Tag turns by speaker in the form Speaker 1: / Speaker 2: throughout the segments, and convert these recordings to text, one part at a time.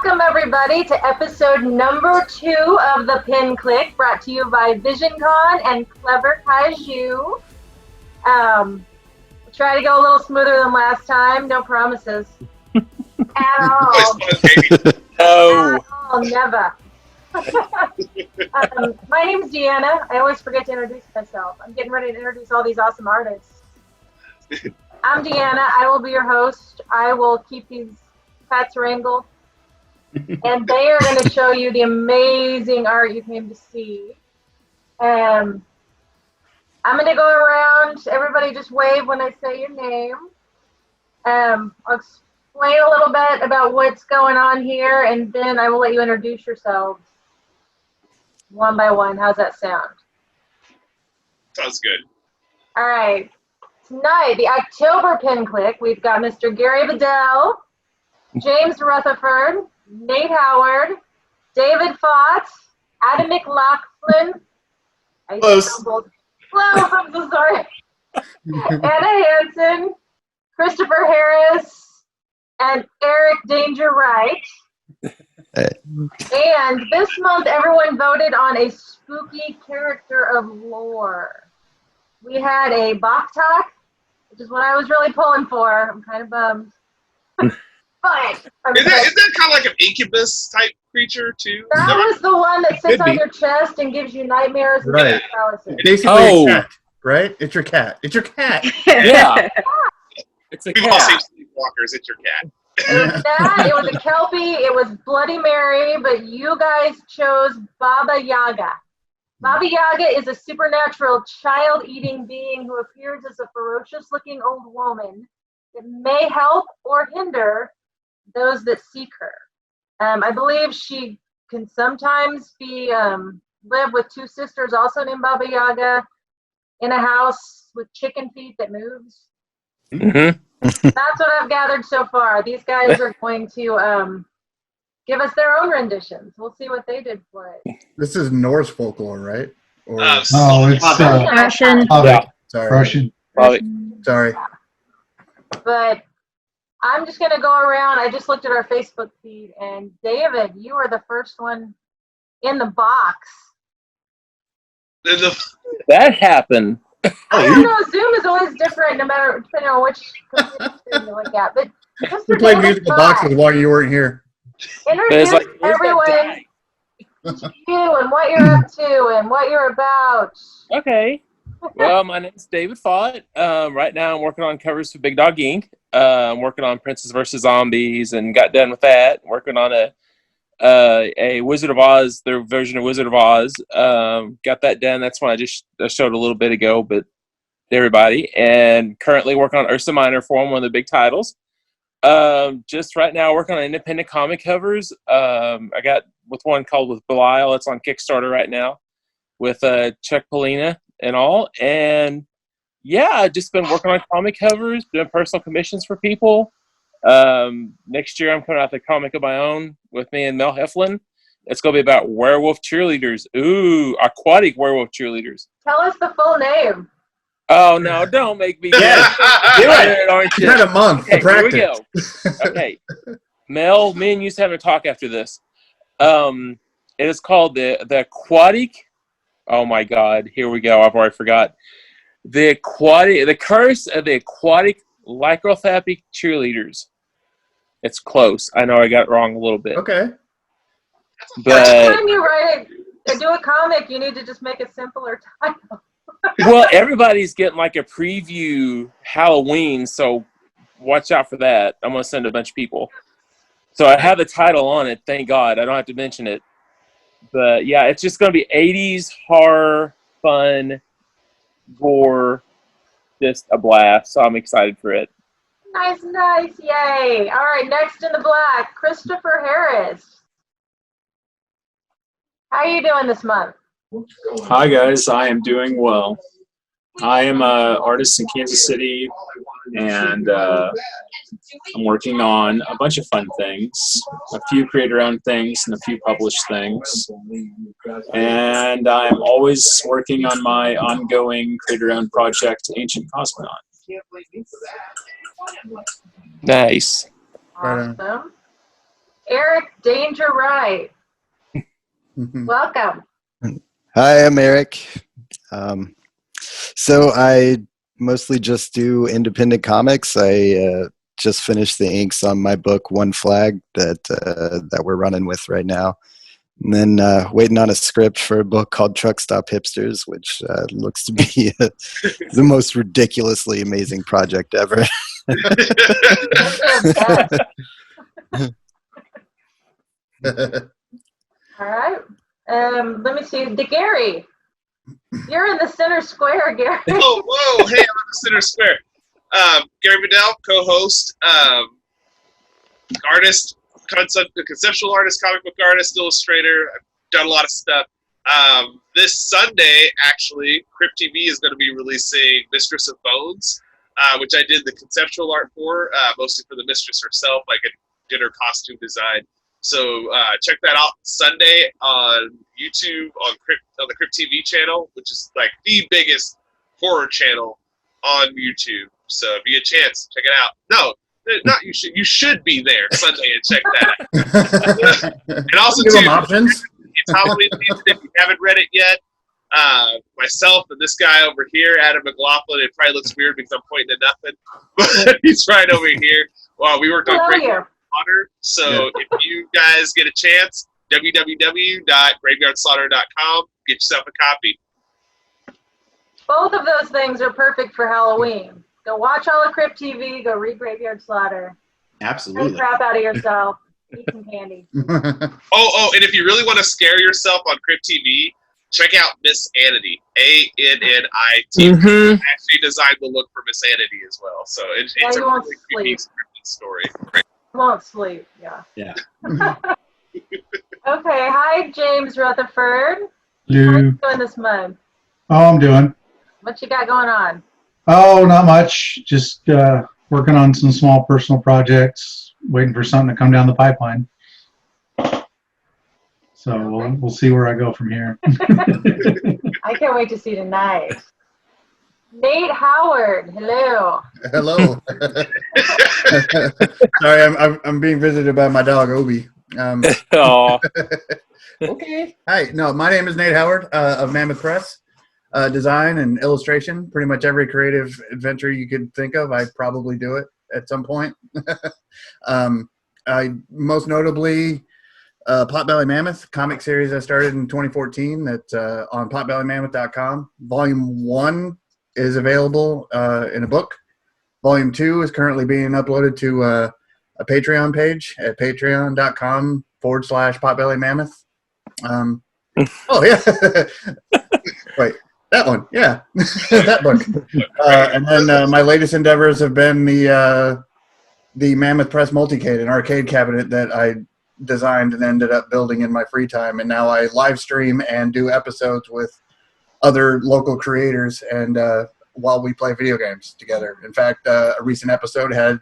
Speaker 1: Welcome, everybody, to episode number 2 of the Pin Clique, brought to you by Visioncon and Clever Kaiju. Try to go a little smoother than last time. No promises. At all.
Speaker 2: No.
Speaker 1: At all, never. My name's Deanna. I always forget to introduce myself. I'm getting ready to introduce all these awesome artists. I'm Deanna. I will be your host. I will keep these pets wrangled. And they are going to show you the amazing art you came to see. I'm going to go around. Everybody just wave when I say your name. I'll explain a little bit about what's going on here, and then I will let you introduce yourselves one by one. How's that sound?
Speaker 3: Sounds good.
Speaker 1: All right. Tonight, the October Pin Clique, we've got Mr. Gary Bedell, James Rutherford, Nate Howard, David Fott, Adam McLaughlin.
Speaker 3: Close.
Speaker 1: Close, I'm so sorry. Anna Hansen, Christopher Harris, and Eric Danger Wright. And this month, everyone voted on a spooky character of lore. We had a Boktok, which is what I was really pulling for. I'm kind of bummed. But
Speaker 3: Is that kind of like an incubus type creature too?
Speaker 1: that was the one that sits on your chest and gives you nightmares and
Speaker 4: Right.
Speaker 1: paralysis.
Speaker 4: Basically, a cat, right? It's your cat. It's your cat.
Speaker 2: Yeah. It's a
Speaker 3: We've all seen
Speaker 2: cat.
Speaker 3: Sleepwalkers. It's your cat.
Speaker 1: It was that, it was a Kelpie, it was Bloody Mary, but you guys chose Baba Yaga. Baba Yaga is a supernatural child-eating being who appears as a ferocious-looking old woman that may help or hinder those that seek her. I believe she can sometimes be live with two sisters also named Baba Yaga in a house with chicken feet that moves.
Speaker 2: Mm-hmm.
Speaker 1: That's what I've gathered so far. These guys are going to give us their own renditions. We'll see what they did for it.
Speaker 4: This is Norse folklore, right? Or
Speaker 5: No, it's
Speaker 6: Russian.
Speaker 5: Slavic.
Speaker 4: sorry,
Speaker 5: Russian.
Speaker 4: sorry.
Speaker 1: But I'm just going to go around. I just looked at our Facebook feed, and David, you were the first one in the box.
Speaker 2: That happened.
Speaker 1: I don't know. Zoom is always different, no matter depending on which computer screen you look at. But
Speaker 4: We
Speaker 1: Mr.
Speaker 4: played
Speaker 1: David
Speaker 4: musical
Speaker 1: Fott,
Speaker 4: boxes while you weren't here.
Speaker 1: introduce
Speaker 2: Where's that
Speaker 1: everyone
Speaker 2: die?
Speaker 1: to you and what you're up to and what you're about.
Speaker 2: Okay. Well, my name's David Fott. Right now I'm working on covers for Big Dog Inc. I'm working on Princess vs. Zombies and got done with that. Working on a Wizard of Oz, their version of Wizard of Oz. Got that done. That's one I showed a little bit ago, but to everybody. And currently working on Ursa Minor for one of the big titles. Just right now working on independent comic covers. I got with one called With Belial. It's on Kickstarter right now with Chuck Polina and all. And yeah, I've just been working on comic covers, doing personal commissions for people. Next year I'm coming out with a comic of my own with me and Mel Heflin. It's going to be about werewolf cheerleaders. Ooh, aquatic werewolf cheerleaders.
Speaker 1: Tell us the full name.
Speaker 2: Oh, no, don't make me
Speaker 4: Yeah, do it.
Speaker 2: aren't
Speaker 4: You
Speaker 2: you?
Speaker 4: had a month to
Speaker 2: Okay, here we
Speaker 4: practice.
Speaker 2: go. Okay. Mel, me and you used to have a talk after this. It is called the aquatic. Oh my God, here we go. I've already forgot. The curse of the aquatic lycanthropic cheerleaders. It's close. I know I got it wrong a little bit.
Speaker 4: Okay.
Speaker 2: But
Speaker 1: Every time you write it, do a comic, you need to just make a simpler title.
Speaker 2: well, everybody's getting like a preview Halloween, so watch out for that. I'm going to send a bunch of people. So I have the title on it, thank God. I don't have to mention it. But yeah, it's just going to be 80s horror, fun, gore, just a blast. So I'm excited for it.
Speaker 1: Nice, yay. All right, next in the black, Christopher Harris. How are you doing this month?
Speaker 7: Hi guys, I am doing well. I am an artist in Kansas City, and I'm working on a bunch of fun things, a few creator-owned things and a few published things. And I'm always working on my ongoing creator-owned project, Ancient Cosmonaut.
Speaker 2: Nice.
Speaker 4: Right on.
Speaker 1: Awesome. Eric Danger Wright. Welcome.
Speaker 5: Hi, I'm Eric. So I mostly just do independent comics. I just finished the inks on my book One Flag that we're running with right now, and then waiting on a script for a book called Truck Stop Hipsters, which looks to be the most ridiculously amazing project ever.
Speaker 1: All right. Let me see. Gary, you're in the center square, Gary.
Speaker 3: Oh, whoa, hey, I'm in the center square. Gary Vidal, co-host, artist, conceptual artist, comic book artist, illustrator. I've done a lot of stuff. This Sunday, actually, Crypt TV is going to be releasing Mistress of Bones, which I did the conceptual art for, mostly for the mistress herself. I did her costume design. So check that out Sunday on YouTube on the Crypt TV channel, which is like the biggest horror channel on YouTube. So if you get a chance, check it out. No, not you should. You should be there Sunday and check that out. And also
Speaker 4: Give
Speaker 3: too,
Speaker 4: them options.
Speaker 3: it's Halloween season. If you haven't read it yet, myself and this guy over here, Adam McLaughlin. It probably looks weird because I'm pointing at nothing, but he's right over here. Well, we worked on Graveyard Slaughter. So if you guys get a chance, www.graveyardslaughter.com. Get yourself a copy.
Speaker 1: Both of those things are perfect for Halloween. Go watch all of Crypt TV. Go read Graveyard Slaughter.
Speaker 6: Absolutely.
Speaker 1: Get crap out of yourself. Eat some candy.
Speaker 3: Oh, and if you really want to scare yourself on Crypt TV, check out Miss Anity. ANNIT.
Speaker 2: Mm-hmm.
Speaker 3: Actually designed the look for Miss Anity as well. So it's a really creepy scripted story.
Speaker 1: Won't sleep. Yeah.
Speaker 6: Yeah.
Speaker 1: Okay. Hi, James Rutherford. How are
Speaker 8: You,
Speaker 1: you doing this month?
Speaker 8: I'm doing.
Speaker 1: What you got going on?
Speaker 8: Oh, not much. Just working on some small personal projects, waiting for something to come down the pipeline. So we'll see where I go from here.
Speaker 1: I can't wait to see tonight. Nate Howard, hello.
Speaker 4: Hello. Sorry, I'm being visited by my dog Obi.
Speaker 2: Oh,
Speaker 4: Okay. Hi. No, my name is Nate Howard of Mammoth Press. Design and illustration. Pretty much every creative adventure you could think of, I probably do it at some point. I most notably Potbelly Mammoth comic series I started in 2014 that's on potbellymammoth.com. Volume 1 is available in a book. Volume 2 is currently being uploaded to a Patreon page at patreon.com/potbellymammoth. Oh, yeah. Wait, that one. Yeah, that book. And then my latest endeavors have been the Mammoth Press Multicade, an arcade cabinet that I designed and ended up building in my free time. And now I live stream and do episodes with other local creators and while we play video games together. In fact, a recent episode had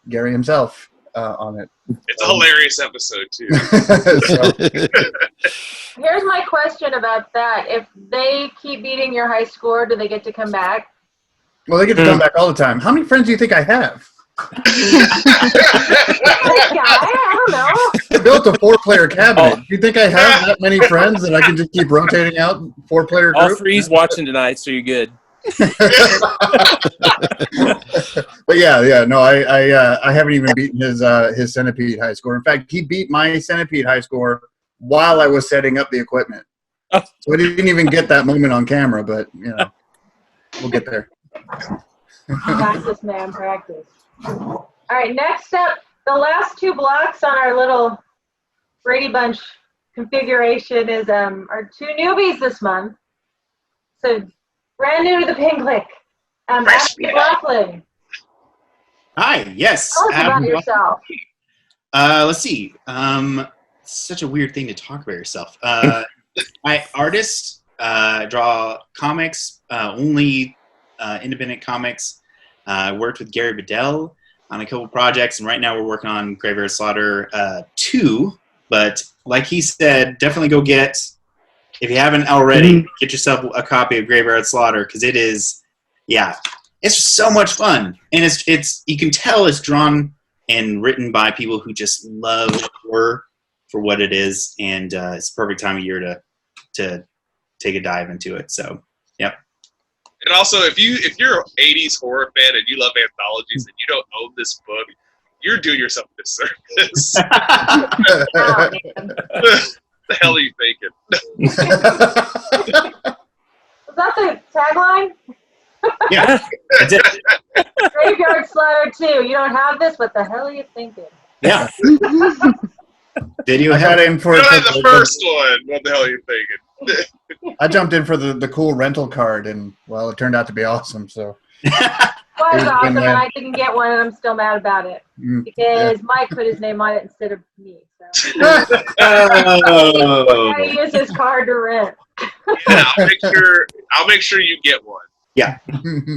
Speaker 4: Gary himself on it.
Speaker 3: It's a hilarious episode too.
Speaker 1: Here's my question about that. If they keep beating your high score, do they get to come back?
Speaker 4: Well, they get to come back all the time. How many friends do you think I have?
Speaker 1: I don't know.
Speaker 4: I built a 4-player cabinet. Do you think I have that many friends that I can just keep rotating out 4-player group?
Speaker 2: all three's watching tonight, so you're good.
Speaker 4: But yeah, no, I haven't even beaten his Centipede high score. In fact, he beat my Centipede high score while I was setting up the equipment. So I didn't even get that moment on camera, but you know, we'll get there.
Speaker 1: Practice, man, practice. All right, next up, the last 2 blocks on our little Brady Bunch configuration is our 2 newbies this month. So brand new to the Pink Clique. Adam McLaughlin.
Speaker 6: Hi, yes.
Speaker 1: Tell us about yourself.
Speaker 6: Let's see. Such a weird thing to talk about yourself. I artist, draw comics, only independent comics. I worked with Gary Vidal on a couple projects, and right now we're working on Graveyard Slaughter 2. But like he said, definitely go get, if you haven't already, get yourself a copy of Graveyard Slaughter, because it is, yeah, it's so much fun, and it's you can tell it's drawn and written by people who just love horror for what it is, and it's the perfect time of year to take a dive into it. So, yep.
Speaker 3: And also, if you're an 80s horror fan and you love anthologies and you don't own this book, you're doing yourself a disservice.
Speaker 1: Wow, man.
Speaker 3: The hell are you thinking?
Speaker 1: Was that the tagline?
Speaker 6: Yeah, that's it.
Speaker 1: Graveyard Slatter 2. You don't have this? What the hell are you thinking?
Speaker 6: Yeah. Video
Speaker 4: I got
Speaker 6: help.
Speaker 4: in for
Speaker 3: You don't have the first one. What the hell are you thinking?
Speaker 4: I jumped in for the cool rental card, and well, it turned out to be awesome. So
Speaker 1: Was awesome, and I didn't get one, and I'm still mad about it
Speaker 4: yeah.
Speaker 1: because Mike put his name on it instead of me. So
Speaker 6: Oh.
Speaker 1: I use his card to rent.
Speaker 3: Yeah, I'll make sure you get one.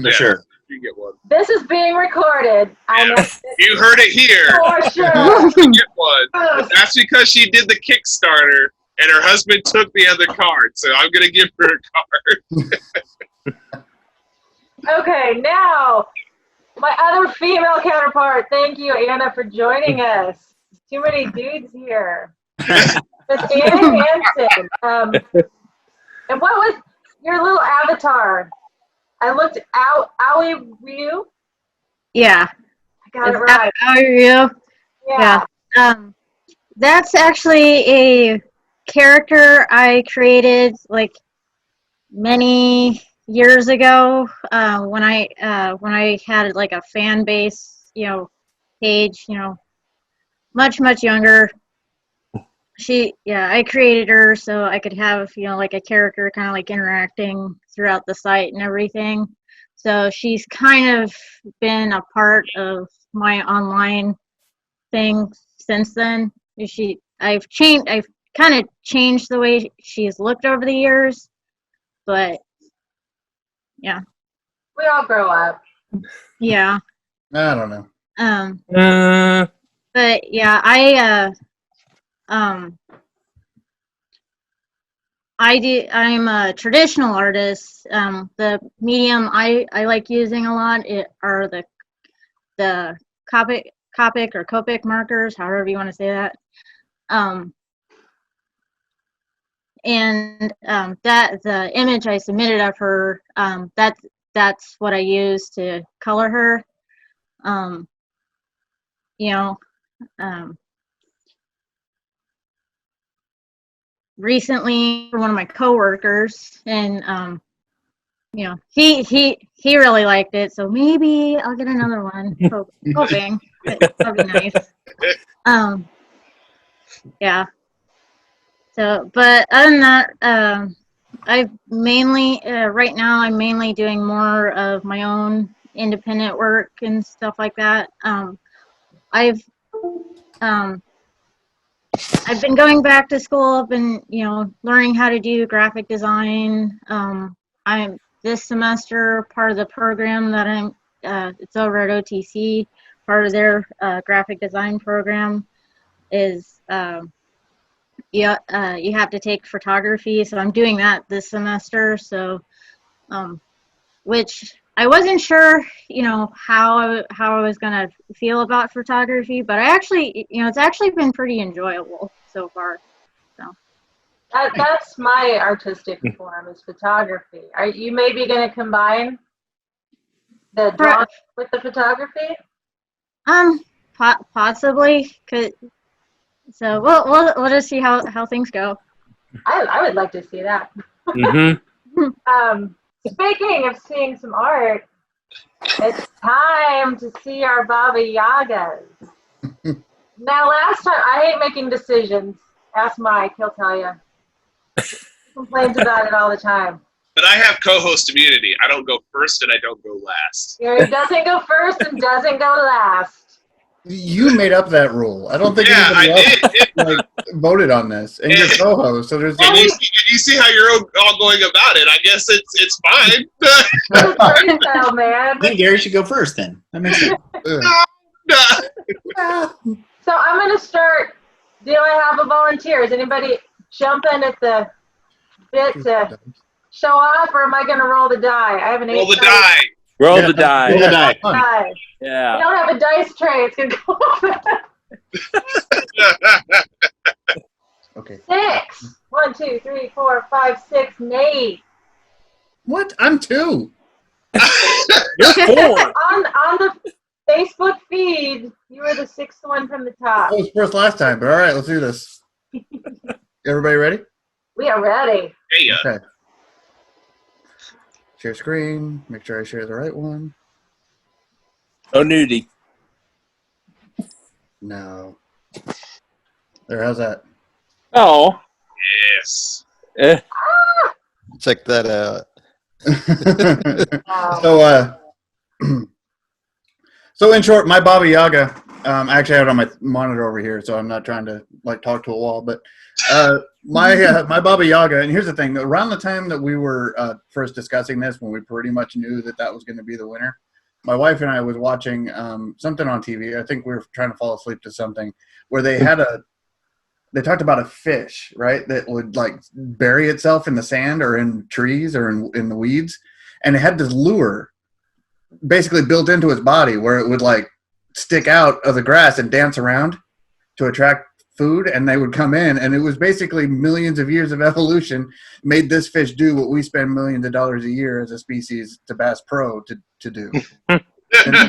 Speaker 6: For sure.
Speaker 3: You get one.
Speaker 1: This is being recorded. I know.
Speaker 3: You heard it here.
Speaker 1: For sure.
Speaker 3: You get one. That's because she did the Kickstarter and her husband took the other card. So I'm gonna give her a card.
Speaker 1: Okay, now my other female counterpart. Thank you, Anna, for joining us. Too many dudes here. It's Anna Hansen. And what was your little avatar? I looked out. Owie Ryu.
Speaker 9: Yeah.
Speaker 1: I got it right.
Speaker 9: How are you?
Speaker 1: Yeah.
Speaker 9: That's actually a character I created like many years ago when I had like a fan base, page, much younger. I created her so I could have, like a character kind of like interacting throughout the site and everything. So she's kind of been a part of my online thing since then. I've kind of changed the way she's looked over the years, but yeah.
Speaker 1: We all grow up.
Speaker 9: Yeah.
Speaker 4: I don't know.
Speaker 9: But yeah, I'm a traditional artist. The medium I like using a lot are the Copic or Copic markers, however you want to say that. And that the image I submitted of her, that's what I use to color her. Recently, for one of my coworkers, and he really liked it, so maybe I'll get another one. Hoping that'd be nice. Yeah. So, but other than that, I've mainly right now I'm mainly doing more of my own independent work and stuff like that. I've been going back to school. I've been, learning how to do graphic design. I'm this semester part of the program that it's over at OTC. Part of their graphic design program is you have to take photography. So I'm doing that this semester. So, which I wasn't sure, how I was gonna feel about photography, but I actually, it's actually been pretty enjoyable so far. So
Speaker 1: that's my artistic form is photography. Are you maybe going to combine the drawing with the photography?
Speaker 9: Possibly. So we'll just see how things go.
Speaker 1: I would like to see that.
Speaker 2: Mm-hmm.
Speaker 1: Speaking of seeing some art, it's time to see our Baba Yagas. Now, last time, I hate making decisions. Ask Mike, he'll tell you. He complains about it all the time.
Speaker 3: But I have co-host immunity. I don't go first and I don't go last.
Speaker 1: Yeah, he doesn't go first and doesn't go last.
Speaker 4: You made up that rule. I don't think anybody else voted on this, and you're co-host. So there's.
Speaker 3: And you see how you're all going about it. I guess it's fine.
Speaker 1: Oh, man.
Speaker 6: I think Gary should go first then. That makes sense.
Speaker 1: So I'm going to start. Do I have a volunteer? Is anybody jumping at the bit to show off, or am I going to roll the die? I have an 8.
Speaker 3: Roll the die.
Speaker 2: Roll
Speaker 4: Yeah,
Speaker 2: the die.
Speaker 6: Roll the die.
Speaker 1: Die. We
Speaker 2: Yeah.
Speaker 1: don't have a dice tray. It's gonna go
Speaker 4: Okay.
Speaker 1: 6. 1, 2, 3, 4, 5, 6, Nate.
Speaker 4: What? I'm 2.
Speaker 2: You're 4.
Speaker 1: On the Facebook feed, you were the 6th one from the top.
Speaker 4: I was first last time, but all right, let's do this. Everybody ready?
Speaker 1: We are ready.
Speaker 3: Hey,
Speaker 4: Okay. Share screen. Make sure I share the right one.
Speaker 2: Oh, nudie.
Speaker 4: No. There, how's that?
Speaker 2: Oh.
Speaker 3: yes.
Speaker 2: Eh.
Speaker 5: Check that out.
Speaker 4: So in short, my Baba Yaga. I actually have it on my monitor over here, so I'm not trying to like talk to a wall. But my Baba Yaga, and here's the thing: around the time that we were first discussing this, when we pretty much knew that that was going to be the winner, my wife and I was watching something on TV. I think we were trying to fall asleep to something where they talked about a fish, right, that would like bury itself in the sand or in trees or in the weeds, and it had this lure basically built into its body where it would like stick out of the grass and dance around to attract food, and they would come in, and it was basically millions of years of evolution made this fish do what we spend millions of dollars a year as a species to Bass Pro to do. And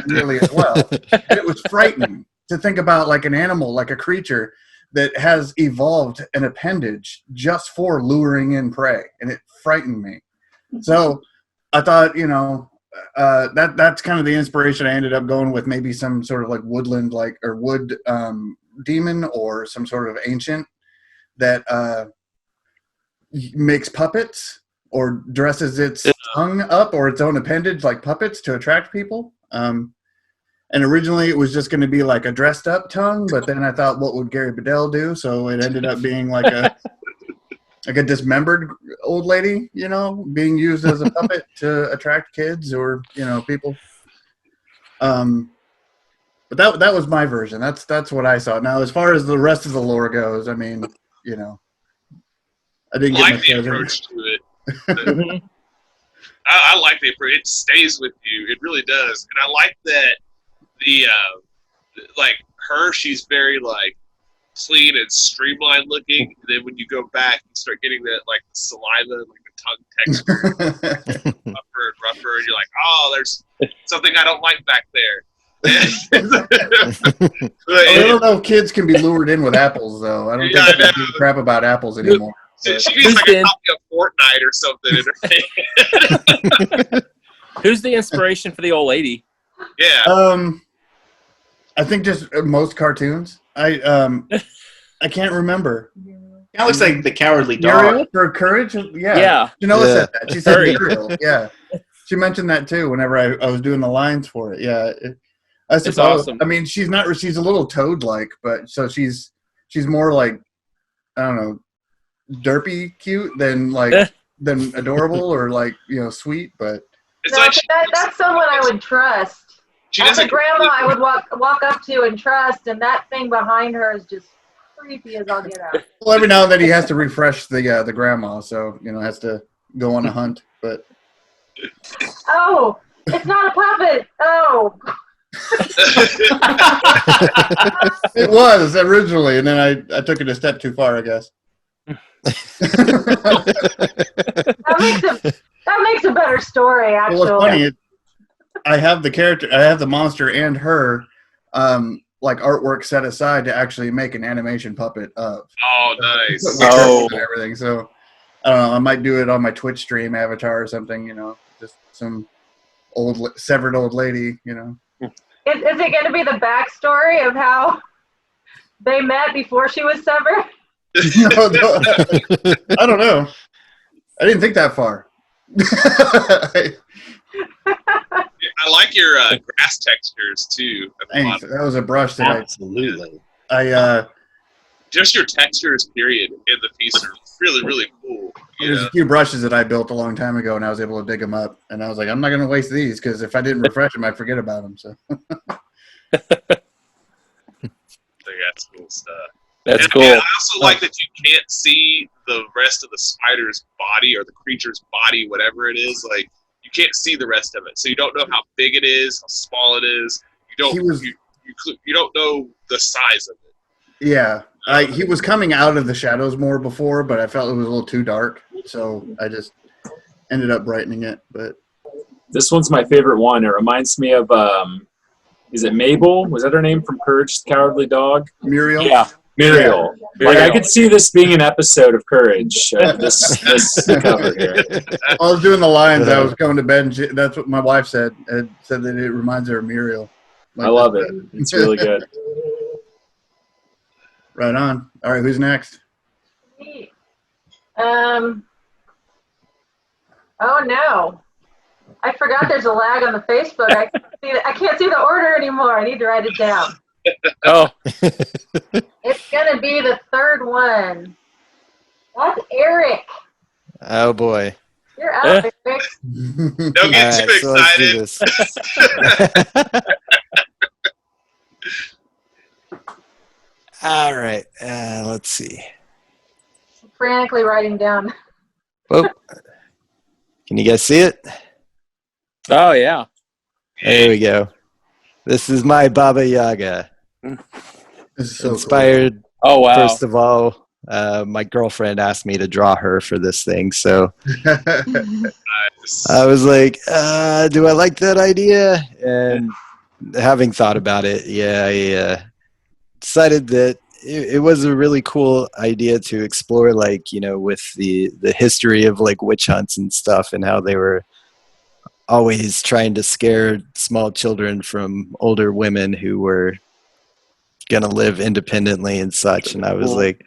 Speaker 4: nearly as well. And it was frightening to think about like an animal, like a creature that has evolved an appendage just for luring in prey, and it frightened me. So I thought, that's kind of the inspiration I ended up going with, maybe some sort of like woodland, like, or wood demon, or some sort of ancient that makes puppets or dresses its tongue up or its own appendage like puppets to attract people. And originally it was just going to be like a dressed up tongue, but then I thought, what would Gary Bedell do? So it ended up being like a dismembered old lady, being used as a puppet to attract kids or, people. But that was my version. That's what I saw. Now, as far as the rest of the lore goes, I mean, I didn't get
Speaker 3: like
Speaker 4: much
Speaker 3: the
Speaker 4: pleasure.
Speaker 3: approach to it. I like the approach. It stays with you. It really does. And I like that she's very like clean and streamlined looking. And then when you go back, you start getting that like the saliva, like the tongue texture, rougher and rougher, and you're like, oh, there's something I don't like back there.
Speaker 4: I don't know if kids can be lured in with apples, though. I don't think I give a crap about apples anymore.
Speaker 3: She needs like a copy of Fortnite or something in her hand.
Speaker 2: Who's the inspiration for the old lady?
Speaker 3: Yeah.
Speaker 4: I think just most cartoons. I can't remember.
Speaker 6: That looks like the Cowardly Dog.
Speaker 4: Muriel for courage?
Speaker 2: Yeah.
Speaker 4: Janela said that. She said
Speaker 2: Courage.
Speaker 4: Muriel. Yeah. She mentioned that too whenever I was doing the lines for it. Yeah. I suppose.
Speaker 2: It's awesome.
Speaker 4: I mean, she's a little toad-like, but so she's more like, I don't know, derpy cute than adorable or like, sweet, but
Speaker 3: It's like
Speaker 1: that's someone I would trust. As a grandma, I would walk up to and trust, and that thing behind her is just creepy as all get out.
Speaker 4: well, every now and then he has to refresh the grandma, so has to go on a hunt. But
Speaker 1: Oh, it's not a puppet. Oh.
Speaker 4: it was originally, and then I took it a step too far, I guess.
Speaker 1: That makes a better story, actually.
Speaker 4: Well, what's funny, I have the monster and her like artwork set aside to actually make an animation puppet of.
Speaker 3: Oh, nice.
Speaker 4: And everything. So I don't know. I might do it on my Twitch stream avatar or something. Just some severed old lady.
Speaker 1: Is it going to be the backstory of how they met before she was severed?
Speaker 4: No, I don't know. I didn't think that far.
Speaker 3: I like your grass textures too.
Speaker 4: Thanks. That was a brush that
Speaker 6: Absolutely.
Speaker 3: Just your textures, period, in the piece are really, really cool.
Speaker 4: There's a few brushes that I built a long time ago, and I was able to dig them up. And I was like, I'm not going to waste these because if I didn't refresh them, I'd forget about them. So
Speaker 3: that's cool stuff.
Speaker 2: That's
Speaker 3: and,
Speaker 2: cool.
Speaker 3: And I also like that you can't see the rest of the spider's body or the creature's body, whatever it is. Like, you can't see the rest of it, so you don't know how big it is, how small it is. You don't know the size of it.
Speaker 4: Yeah, he was coming out of the shadows more before, but I felt it was a little too dark, so I just ended up brightening it. But
Speaker 7: This one's my favorite one. It reminds me of, is it Mabel? Was that her name from Courage the Cowardly Dog?
Speaker 4: Muriel?
Speaker 2: Yeah.
Speaker 7: Muriel. Like, I could see this being an episode of Courage. This cover here.
Speaker 4: I was doing the lines. I was going to bed, and that's what my wife said. It said that it reminds her of Muriel.
Speaker 7: I love it. It's really good.
Speaker 4: Right on. All right, who's next?
Speaker 1: Oh no. I forgot there's a lag on the Facebook. I can't see the order anymore. I need to write it down.
Speaker 2: Oh.
Speaker 1: It's going to be the third one. That's Eric.
Speaker 5: Oh boy.
Speaker 1: You're out, Eric.
Speaker 3: Don't get too
Speaker 5: so let's do
Speaker 3: excited.
Speaker 5: this. All right. Let's see.
Speaker 1: Frantically writing down.
Speaker 5: Oh, can you guys see it?
Speaker 2: Oh, yeah.
Speaker 5: There we go. This is my Baba Yaga.
Speaker 4: This is so
Speaker 5: Inspired,
Speaker 2: Oh, wow.
Speaker 5: first of all, my girlfriend asked me to draw her for this thing. So I was like, do I like that idea? And having thought about it, I decided that it was a really cool idea to explore, like, with the history of like witch hunts and stuff, and how they were always trying to scare small children from older women who were going to live independently and such. And I was like,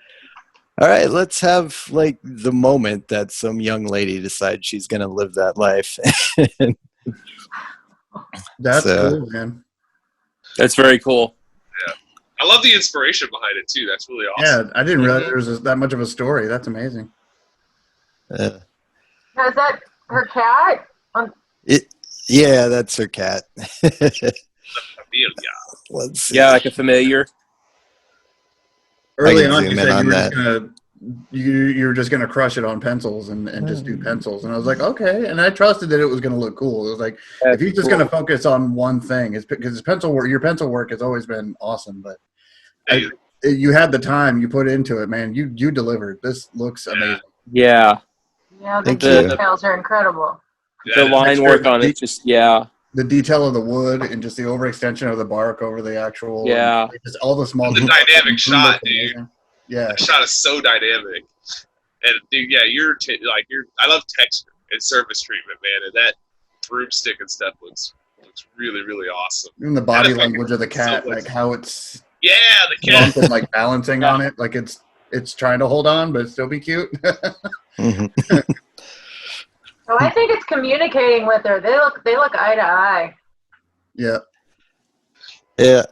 Speaker 5: all right, let's have like the moment that some young lady decides she's going to live that life.
Speaker 4: That's cool, man.
Speaker 2: That's very cool.
Speaker 3: I love the inspiration behind it too. That's really awesome.
Speaker 4: Yeah, I didn't realize there was that much of a story. That's amazing.
Speaker 1: Now, is that her cat?
Speaker 5: Yeah, that's her cat.
Speaker 3: Let's
Speaker 5: see.
Speaker 2: Yeah, like a familiar.
Speaker 4: Early
Speaker 5: can
Speaker 4: on, you
Speaker 5: zoom in
Speaker 4: said
Speaker 5: on
Speaker 4: you were
Speaker 5: that.
Speaker 4: just gonna you were just gonna crush it on pencils and just do pencils, and I was like, okay, and I trusted that it was gonna look cool. It was like, if he's just gonna focus on one thing, it's because your pencil work has always been awesome, but you had the time you put into it, man. You delivered. This looks amazing.
Speaker 2: Yeah.
Speaker 1: Yeah, the
Speaker 5: Thank you.
Speaker 1: details are incredible.
Speaker 2: The line work on it, just, yeah.
Speaker 4: The detail of the wood and just the overextension of the bark over the actual,
Speaker 2: Yeah.
Speaker 4: just all the small.
Speaker 3: The dynamic shot, dude.
Speaker 4: Yeah,
Speaker 3: That shot is so dynamic. And dude, yeah, I love texture and surface treatment, man. And that broomstick and stuff looks really, really awesome.
Speaker 4: even the body
Speaker 3: And
Speaker 4: language of the cat,
Speaker 3: so
Speaker 4: like how it's
Speaker 3: the cat.
Speaker 4: and like balancing on it, like it's trying to hold on but still be cute.
Speaker 1: So I think it's communicating with her. They look eye to eye.
Speaker 4: Yeah.
Speaker 5: Yeah.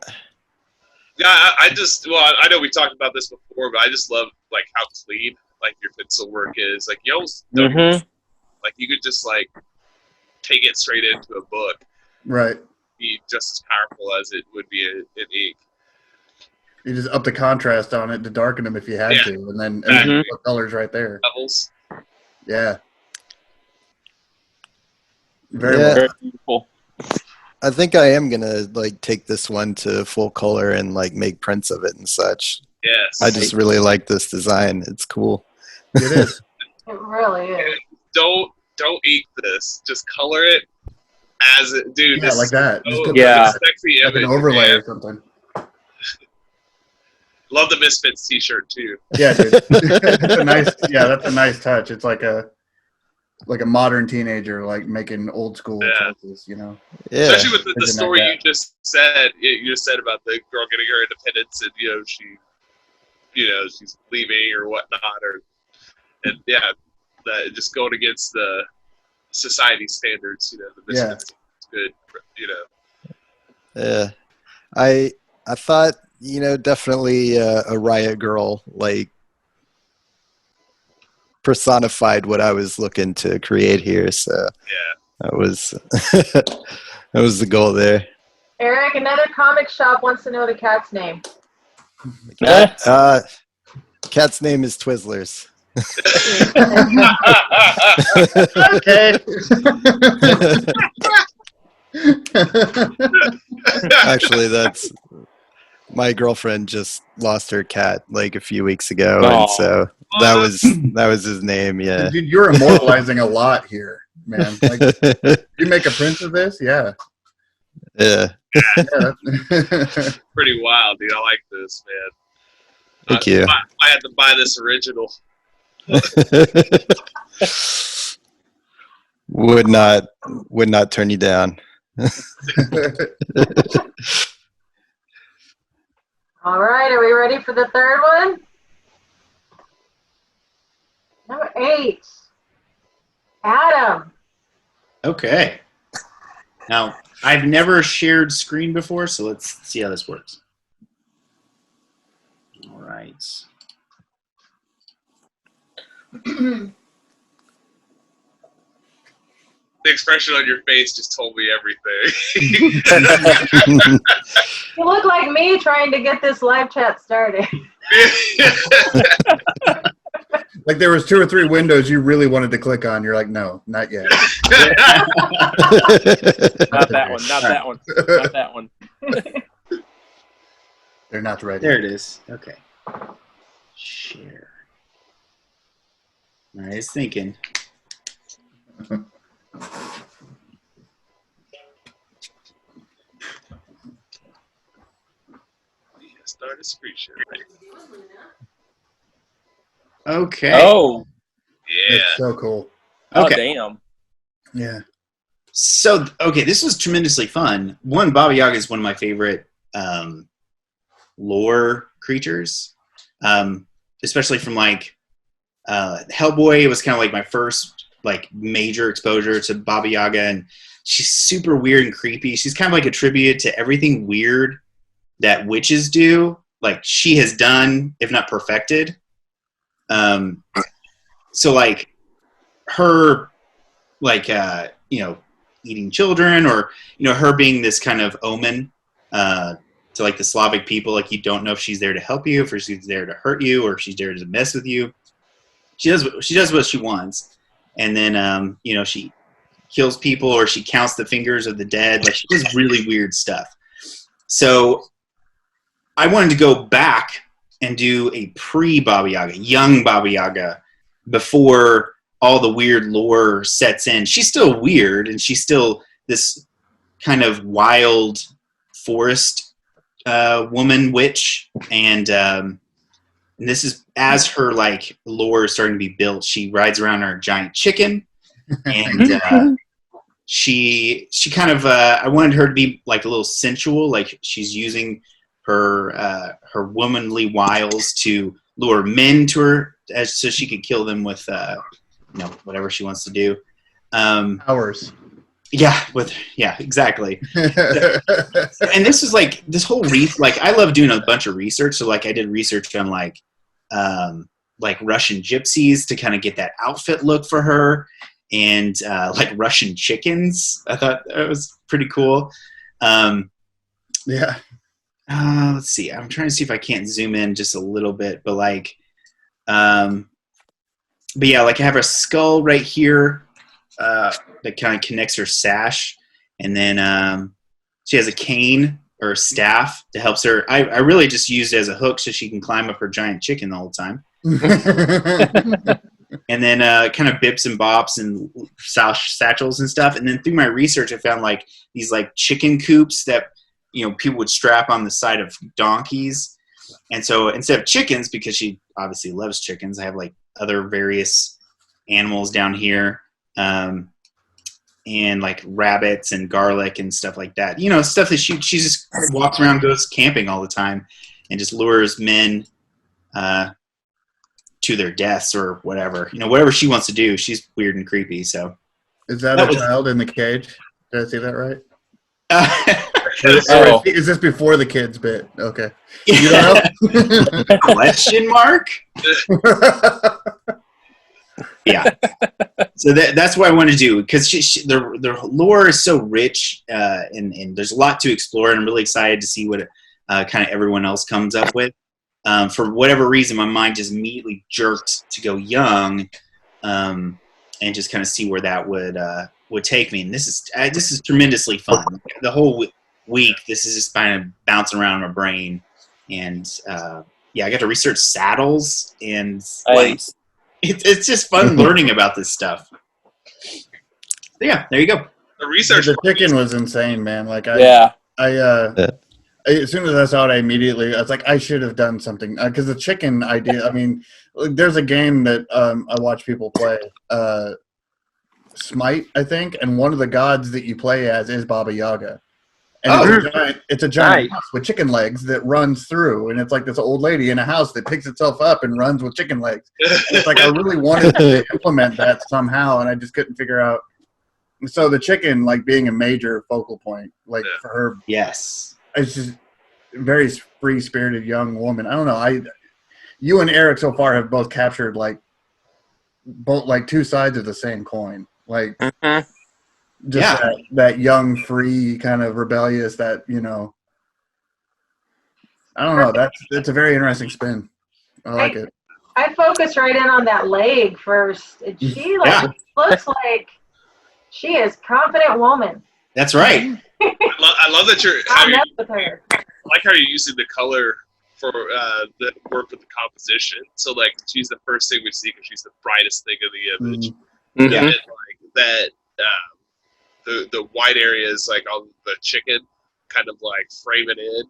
Speaker 3: Yeah, I know we talked about this before, but I just love like how clean like your pencil work is. Like you almost don't like you could just like take it straight into a book.
Speaker 4: Right.
Speaker 3: Be just as powerful as it would be in ink.
Speaker 4: You just up the contrast on it to darken them if you had to, and then the colors right there.
Speaker 3: Levels.
Speaker 4: Yeah. Very
Speaker 5: Yeah.
Speaker 4: well.
Speaker 2: Very beautiful.
Speaker 5: I think I am gonna like take this one to full color and like make prints of it and such.
Speaker 3: Yes.
Speaker 5: I just really like this design. It's cool.
Speaker 4: It is.
Speaker 1: It really is.
Speaker 3: Don't ink this. Just color it as it, dude.
Speaker 4: Yeah,
Speaker 3: this
Speaker 4: like that. Just put
Speaker 2: Yeah.
Speaker 3: sexy
Speaker 4: like
Speaker 3: image,
Speaker 4: an overlay
Speaker 3: man.
Speaker 4: or something.
Speaker 3: Love the Misfits T-shirt too.
Speaker 4: Yeah, dude. That's a nice touch. It's like a modern teenager like making old school choices,
Speaker 5: Yeah.
Speaker 3: Especially with the
Speaker 4: Something
Speaker 3: story
Speaker 4: like
Speaker 3: you just said. You just said about the girl getting her independence, and she's leaving or whatnot, just going against the society standards. The Misfits is good.
Speaker 5: Yeah. I thought, definitely a Riot Girl like personified what I was looking to create here. So that was the goal there.
Speaker 1: Eric, another comic shop wants to know the cat's name.
Speaker 5: Cat's name is Twizzlers.
Speaker 4: Okay.
Speaker 5: Actually, that's my girlfriend just lost her cat like a few weeks ago,
Speaker 2: Aw.
Speaker 5: and so that was his name. Yeah.
Speaker 4: Dude, you're immortalizing a lot here, man. Like, you make a prince of this? Yeah.
Speaker 5: Yeah.
Speaker 4: Yeah.
Speaker 3: Pretty wild, dude. I like this, man.
Speaker 5: Thank you.
Speaker 3: I had to buy this original.
Speaker 5: would not turn you down.
Speaker 1: All right, are we ready for the third one? Number 8. Adam.
Speaker 6: Okay. Now, I've never shared screen before, so let's see how this works. All right.
Speaker 3: The expression on your face just told me everything.
Speaker 1: You look like me trying to get this live chat started.
Speaker 4: Like there was 2 or 3 windows you really wanted to click on. You're like, no, not yet.
Speaker 2: Not that one. Not that one. Not that one.
Speaker 4: They're not ready.
Speaker 6: There it is. Okay. Share. All right, it's thinking.
Speaker 3: Start a screen share.
Speaker 6: Okay.
Speaker 2: Oh.
Speaker 3: Yeah.
Speaker 4: It's so cool.
Speaker 2: Oh,
Speaker 6: Okay.
Speaker 2: damn.
Speaker 4: Yeah.
Speaker 6: So, okay, this was tremendously fun. One, Baba Yaga is one of my favorite lore creatures, especially from like Hellboy. It was kind of like my first like major exposure to Baba Yaga, and she's super weird and creepy. She's kind of like attributed to everything weird that witches do, like she has done, if not perfected. So like her, like eating children, or her being this kind of omen to like the Slavic people. Like you don't know if she's there to help you, if she's there to hurt you, or if she's there to mess with you. She does what she wants, and then she kills people, or she counts the fingers of the dead. Like she does really weird stuff. So I wanted to go back and do a pre-Baba Yaga, young Baba Yaga, before all the weird lore sets in. She's still weird, and she's still this kind of wild forest woman witch, and this is as her like lore is starting to be built. She rides around on a giant chicken, and she kind of I wanted her to be like a little sensual, like she's using her womanly wiles to lure men to her, so she could kill them with whatever she wants to do.
Speaker 4: Hours.
Speaker 6: Yeah, exactly. And this is like this whole like I love doing a bunch of research. So like I did research on like Russian gypsies to kind of get that outfit look for her, and like Russian chickens. I thought that was pretty cool.
Speaker 4: Yeah.
Speaker 6: Let's see. I'm trying to see if I can't zoom in just a little bit, but like, but yeah, like I have a skull right here that kind of connects her sash, and then she has a cane or a staff that helps her. I really just used it as a hook so she can climb up her giant chicken the whole time. And then kind of bips and bops and satchels and stuff. And then through my research, I found like these like chicken coops that people would strap on the side of donkeys. And so instead of chickens, because she obviously loves chickens, I have like other various animals down here, and like rabbits and garlic and stuff like that. Stuff that she just walks around, goes camping all the time, and just lures men to their deaths or whatever. Whatever she wants to do. She's weird and creepy. So
Speaker 4: is that a child in the cage? Did I see that right?
Speaker 2: Oh.
Speaker 4: Is this before the kids bit? Okay. You don't know?
Speaker 6: Question mark? Yeah. So that's what I want to do, because their lore is so rich, and there's a lot to explore, and I'm really excited to see what kind of everyone else comes up with. for whatever reason, my mind just immediately jerked to go young, and just kind of see where that would take me. And this is tremendously fun. The whole week, this is just kind of bouncing around in my brain. And I got to research saddles, and like it's just fun learning about this stuff. So, yeah, there you go.
Speaker 3: The research.
Speaker 4: The chicken was insane, man. Like as soon as I saw it, I was like, I should have done something, because the chicken idea. I mean, there's a game that I watch people play, Smite, I think, and one of the gods that you play as is Baba Yaga. And it's a giant house with chicken legs that runs through, and it's like this old lady in a house that picks itself up and runs with chicken legs. It's like I really wanted to implement that somehow, and I just couldn't figure out. So the chicken, like, being a major focal point, like for her,
Speaker 6: yes,
Speaker 4: it's just a very free-spirited young woman. I don't know. You and Eric so far have both captured both two sides of the same coin, like. Just that young, free, kind of rebellious, that, I don't know. That's a very interesting spin. I like it.
Speaker 1: I focused right in on that leg first. And she looks like she is a confident woman.
Speaker 6: That's right.
Speaker 3: I love that you're.
Speaker 1: With her.
Speaker 3: I like how you're using the color for the work with the composition. So, like, she's the first thing we see because she's the brightest thing in the image.
Speaker 2: Mm-hmm.
Speaker 3: And like that. The white areas, like on the chicken, kind of like frame it in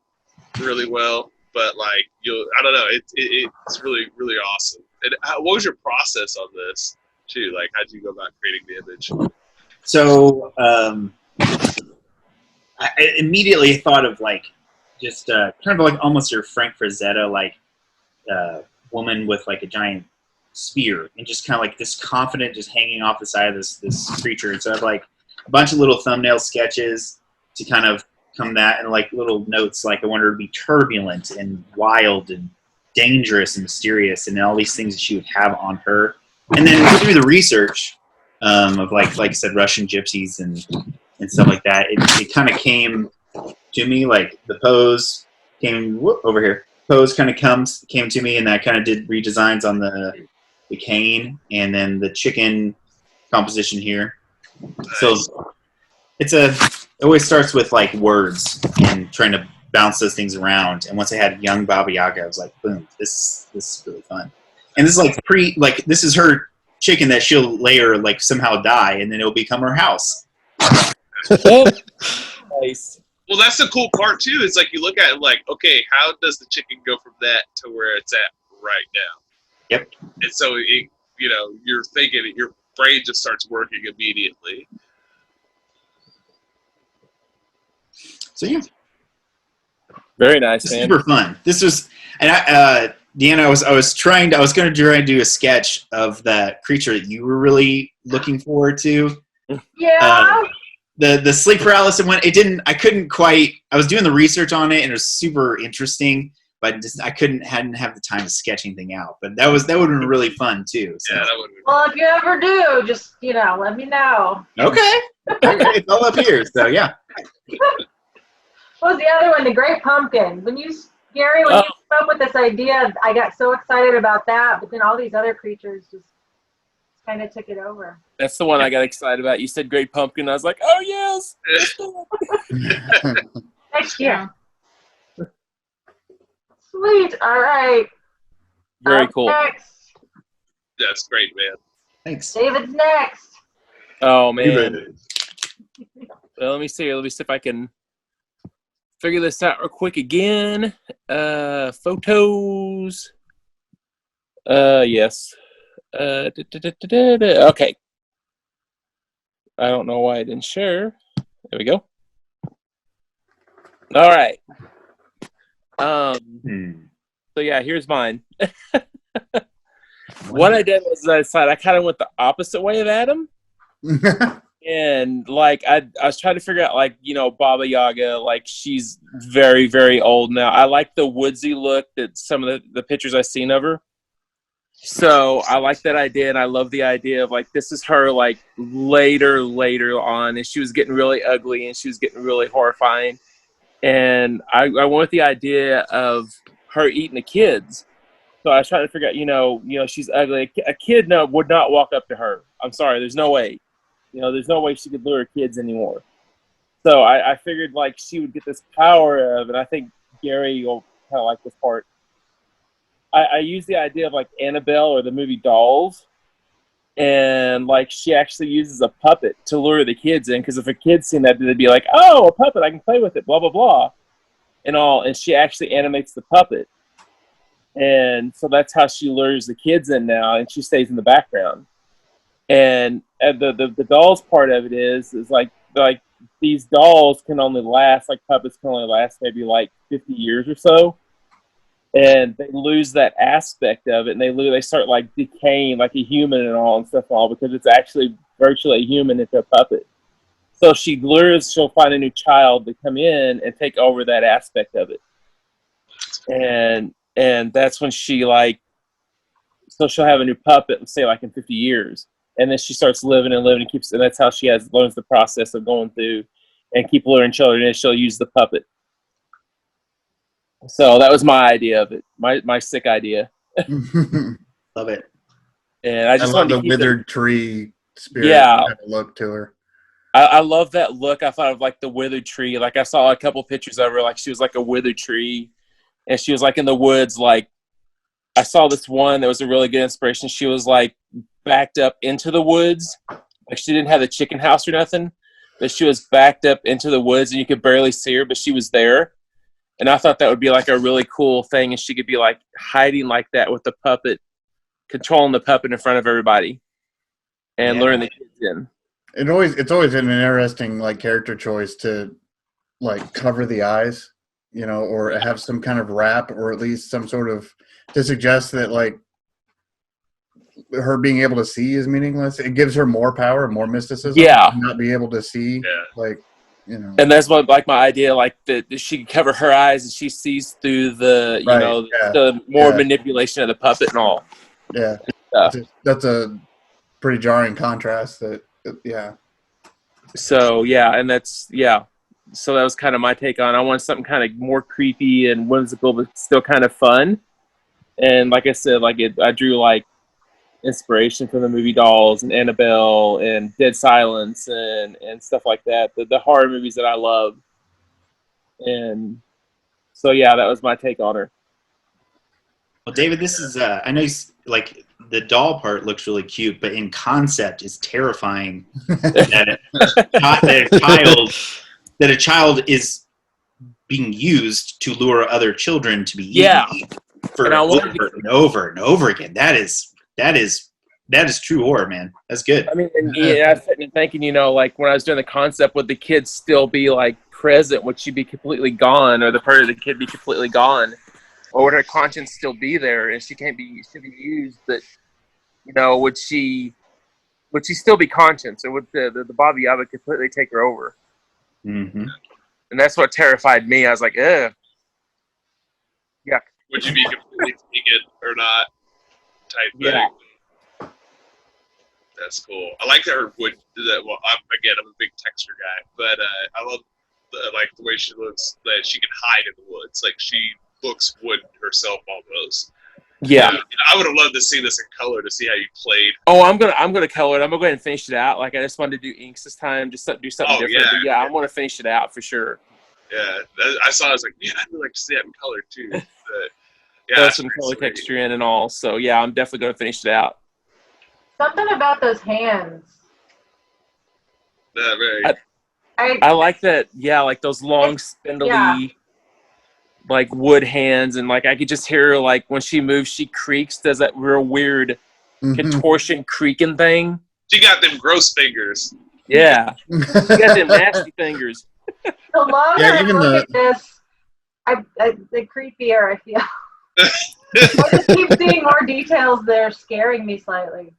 Speaker 3: really well. But like I don't know, it's really, really awesome. And what was your process on this too? Like, how did you go about creating the image?
Speaker 6: So I immediately thought of like just kind of like almost your Frank Frazetta like woman with like a giant spear, and just kind of like this confident, just hanging off the side of this creature. So I have like a bunch of little thumbnail sketches to kind of come that, and like little notes like I wanted her to be turbulent and wild and dangerous and mysterious, and all these things that she would have on her. And then through the research of like I said, Russian gypsies and stuff like that, it kind of came to me, like the pose came over here. Pose kind of came to me, and I kind of did redesigns on the cane, and then the chicken composition here. So it always starts with like words and trying to bounce those things around. And once I had young Baba Yaga, I was like, boom, this is really fun. And this is like this is her chicken that she'll later like somehow die, and then it'll become her house.
Speaker 2: Nice.
Speaker 3: Well, that's the cool part too. Is like you look at it like, okay, how does the chicken go from that to where it's at right now?
Speaker 6: Yep.
Speaker 3: And so you're thinking, your brain just starts working immediately.
Speaker 6: So yeah,
Speaker 2: very nice, man.
Speaker 6: Super fun. This was, and Deanna, I was going to try and do a sketch of that creature that you were really looking forward to.
Speaker 1: Yeah.
Speaker 6: The sleep paralysis one, I couldn't quite. I was doing the research on it, and it was super interesting, but I hadn't have the time to sketch anything out. But that would have been really fun too. So.
Speaker 3: Yeah, that would be.
Speaker 1: Well, if you ever do, just let me know.
Speaker 6: Okay. It's all up here. So yeah.
Speaker 1: What was the other one? The Great Pumpkin. Gary, you came up with this idea, I got so excited about that, but then all these other creatures just kind of took it over.
Speaker 2: That's the one I got excited about. You said Great Pumpkin. I was like, oh, yes.
Speaker 1: Next year. Sweet. All right.
Speaker 2: Very cool.
Speaker 1: Next.
Speaker 3: That's great, man.
Speaker 6: Thanks.
Speaker 1: David's next.
Speaker 2: Oh, man. Well, let me see if I can figure this out real quick again. Photos. Yes. Okay. I don't know why I didn't share. There we go. All right. So yeah, here's mine. What I did was I kind of went the opposite way of Adam. And like I was trying to figure out Baba Yaga, like she's very, very old now. I like the woodsy look that some of the pictures I've seen of her. So I like that idea, and I love the idea of this is her later on, and she was getting really ugly and she was getting really horrifying. And I went with the idea of her eating the kids. So I was trying to figure out, you know, she's ugly. A kid would not walk up to her. I'm sorry, there's no way. You know, there's no way she could lure kids anymore. So I figured like she would get this power of, and I think Gary will kind of like this part. I use the idea of like Annabelle or the movie Dolls, and like she actually uses a puppet to lure the kids in, because if a kid's seen that, they'd be like, oh, a puppet, I can play with it, blah blah blah, and all. And she actually animates the puppet, and so that's how she lures the kids in now, and she stays in the background. And the dolls part of it is like these dolls can only last, like puppets can only last maybe like 50 years or so. And they lose that aspect of it, and they start like decaying like a human and all and stuff and all, because it's actually virtually a human into a puppet. So she'll find a new child to come in and take over that aspect of it. And that's when she so she'll have a new puppet, let's say like in 50 years. And then she starts living and and that's how she learns the process of going through and keep luring children, and she'll use the puppet. So that was my idea of it, my sick idea.
Speaker 6: Love it.
Speaker 2: And I just
Speaker 4: love
Speaker 2: wanted
Speaker 4: the
Speaker 2: to keep
Speaker 4: withered tree spirit
Speaker 2: kind
Speaker 4: of look to her.
Speaker 2: I love that look. I thought of like the withered tree. Like I saw a couple pictures of her, like she was like a withered tree, and she was like in the woods. Like I saw this one that was a really good inspiration. She was like backed up into the woods, like she didn't have the chicken house or nothing, but she was backed up into the woods, and you could barely see her, but she was there. And I thought that would be like a really cool thing, and she could be like hiding like that with the puppet, controlling the puppet in front of everybody, and luring the kids in.
Speaker 4: It's always an interesting like character choice to like cover the eyes, you know, or have some kind of wrap, or at least some sort of to suggest that like her being able to see is meaningless. It gives her more power, more mysticism.
Speaker 2: Yeah,
Speaker 4: not be able to see, like. You know.
Speaker 2: And that's what like my idea, like that she can cover her eyes and she sees through the the more manipulation of the puppet and all.
Speaker 4: Yeah, that's a pretty jarring contrast. So
Speaker 2: and that's So that was kind of my take on. I wanted something kind of more creepy and whimsical, but still kind of fun. And like I said, I drew like inspiration from the movie Dolls and Annabelle and Dead Silence and stuff like that, the horror movies that I love. And so that was my take on her.
Speaker 6: Well, David, this is I know like the doll part looks really cute, but in concept is terrifying. that a child is being used to lure other children to be eaten for over and over and over again. That is true horror, man. That's good.
Speaker 2: I mean, I was sitting and thinking, like when I was doing the concept, would the kid still be like present? Would she be completely gone, or the part of the kid be completely gone, or would her conscience still be there and she be used? But would she still be conscious, or would the Baba Yaga completely take her over?
Speaker 6: Mm-hmm.
Speaker 2: And that's what terrified me. I was like, ugh. Yeah.
Speaker 3: Would you be completely taken or not? Type thing.
Speaker 2: Yeah.
Speaker 3: That's cool. I like that her wood. Well, I'm a big texture guy, but I love the way she looks. That she can hide in the woods. Like she looks wood herself almost.
Speaker 2: Yeah.
Speaker 3: I would have loved to see this in color to see how you played.
Speaker 2: Oh, I'm gonna color it. I'm gonna go ahead and finish it out. Like I just wanted to do inks this time, just do something different.
Speaker 3: Yeah.
Speaker 2: But I'm gonna finish it out for sure.
Speaker 3: Yeah, I saw. I was like, man, I'd really like to see that in color too. But,
Speaker 2: Throw some color texture in and all. So I'm definitely gonna finish it out.
Speaker 1: Something about those hands.
Speaker 2: I like that. Yeah, like those long, spindly, like wood hands, and like I could just hear her, like when she moves, she creaks. Does that real weird contortion creaking thing?
Speaker 3: She got them gross fingers.
Speaker 2: Yeah, she got them nasty fingers.
Speaker 1: The longer I look at this, the creepier I feel. I just keep seeing more details that are scaring me slightly.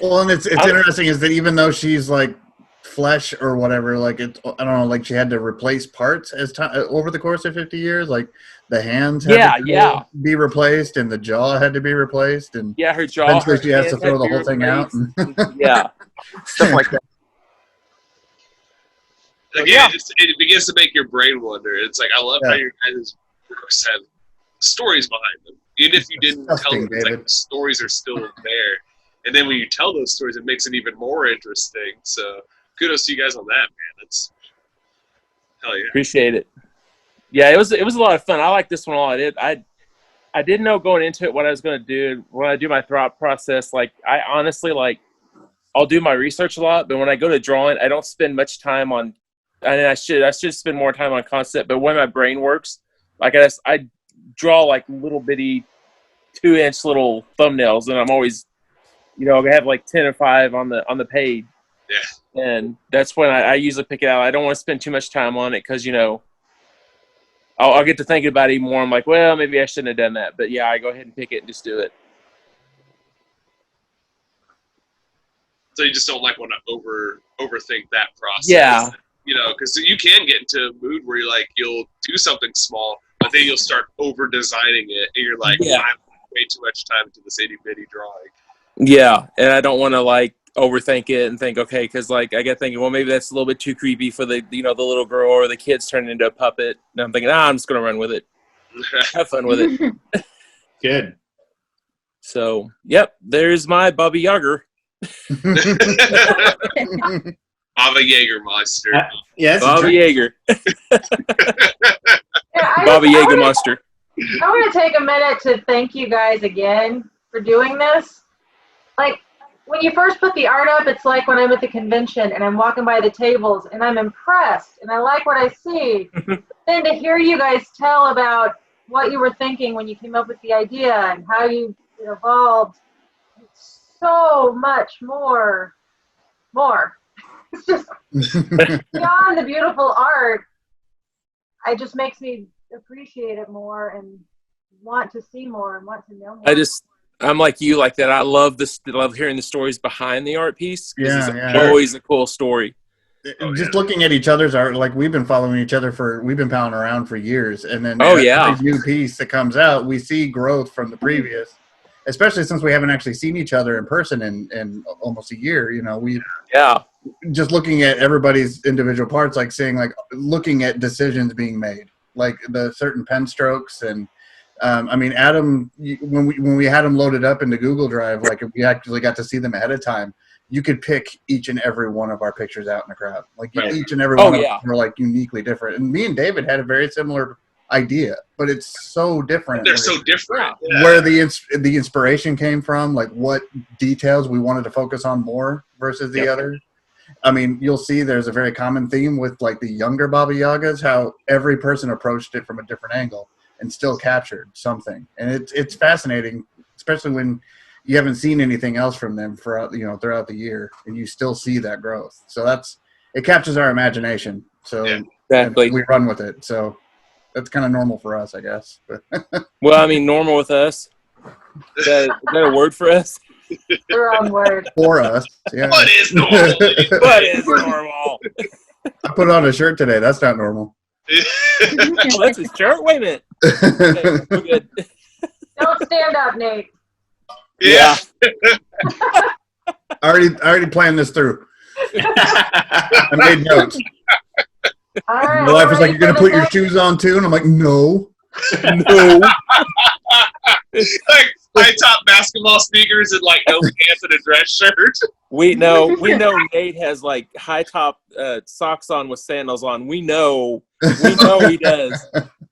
Speaker 4: Well, and it's interesting is that even though she's like flesh or whatever, like I don't know, like she had to replace parts as time over the course of 50 years, like the hands had to be replaced and the jaw had to be replaced, and
Speaker 2: her jaw.
Speaker 4: Eventually, she has to throw the whole thing out.
Speaker 2: Stuff like that.
Speaker 3: again, it begins to make your brain wonder. It's like, I love how your guys' books have stories behind them. Even if you didn't tell them, it's like the stories are still there. And then when you tell those stories, it makes it even more interesting. So kudos to you guys on that, man. That's hell yeah.
Speaker 2: Appreciate it. Yeah, it was a lot of fun. I like this one a lot. I didn't know going into it what I was going to do. When I do my thought process, like I honestly I'll do my research a lot, but when I go to drawing, I don't spend much time on. I should spend more time on concept. But when my brain works, like I draw like little bitty 2-inch little thumbnails, and I'm always, I have like 10 or 5 on the page.
Speaker 3: Yeah.
Speaker 2: And that's when I usually pick it out. I don't want to spend too much time on it because I'll get to thinking about it even more. I'm like, well, maybe I shouldn't have done that. But yeah, I go ahead and pick it and just do it.
Speaker 3: So you just don't want to overthink that process.
Speaker 2: Yeah.
Speaker 3: Because you can get into a mood where you'll do something small, but then you'll start over designing it, and you're like,
Speaker 2: Yeah.
Speaker 3: I'm way too much time into this itty bitty drawing.
Speaker 2: Yeah, and I don't want to overthink it and think, okay, because I get thinking, well, maybe that's a little bit too creepy for the the little girl or the kids turning into a puppet. And I'm thinking, I'm just gonna run with it, have fun with it.
Speaker 6: Good.
Speaker 2: So, yep, there's my Baba Yaga.
Speaker 3: Baba Yaga monster.
Speaker 6: Yeah,
Speaker 2: Baba Yaga.
Speaker 1: Yeah,
Speaker 2: Baba Yaga monster.
Speaker 1: I want to take a minute to thank you guys again for doing this. When you first put the art up, it's like when I'm at the convention and I'm walking by the tables and I'm impressed and I like what I see. Then to hear you guys tell about what you were thinking when you came up with the idea and how it evolved, it's so much more. It's just beyond the beautiful art. It just makes me appreciate it more and want to see more and want to know more.
Speaker 2: I'm like you, like that. I love hearing the stories behind the art piece.
Speaker 4: Yeah,
Speaker 2: it's always a cool story.
Speaker 4: Just looking at each other's art, we've been following each other we've been palling around for years, and then every new piece that comes out, we see growth from the previous. Especially since we haven't actually seen each other in person in almost a year, just looking at everybody's individual parts, looking at decisions being made, like the certain pen strokes and. Adam, when we had them loaded up into Google Drive, we actually got to see them ahead of time, you could pick each and every one of our pictures out in the crowd. Each and every one of them were uniquely different. And me and David had a very similar idea, but it's so different.
Speaker 3: They're so different. Yeah.
Speaker 4: Where the inspiration came from, what details we wanted to focus on more versus the other. You'll see there's a very common theme with the younger Baba Yagas, how every person approached it from a different angle and still captured something. And it's fascinating, especially when you haven't seen anything else from them throughout the year, and you still see that growth. So it captures our imagination. So
Speaker 2: exactly.
Speaker 4: We run with it. So that's kind of normal for us, I guess.
Speaker 2: Well, normal with us. Is that a word for us?
Speaker 1: The wrong word.
Speaker 4: For us, yeah.
Speaker 3: What is normal?
Speaker 2: What is normal?
Speaker 4: I put on a shirt today. That's not normal.
Speaker 2: Oh, that's his shirt? Wait a minute. Okay, we're good.
Speaker 1: Don't stand up, Nate.
Speaker 3: Yeah.
Speaker 4: I already planned this through. I made notes.
Speaker 1: All right,
Speaker 4: My wife was like, "You're gonna put your shoes on too," and I'm like, "No,
Speaker 2: no."
Speaker 3: High top basketball sneakers and no pants and a dress shirt.
Speaker 2: We know Nate has high top socks on with sandals on. We know he does.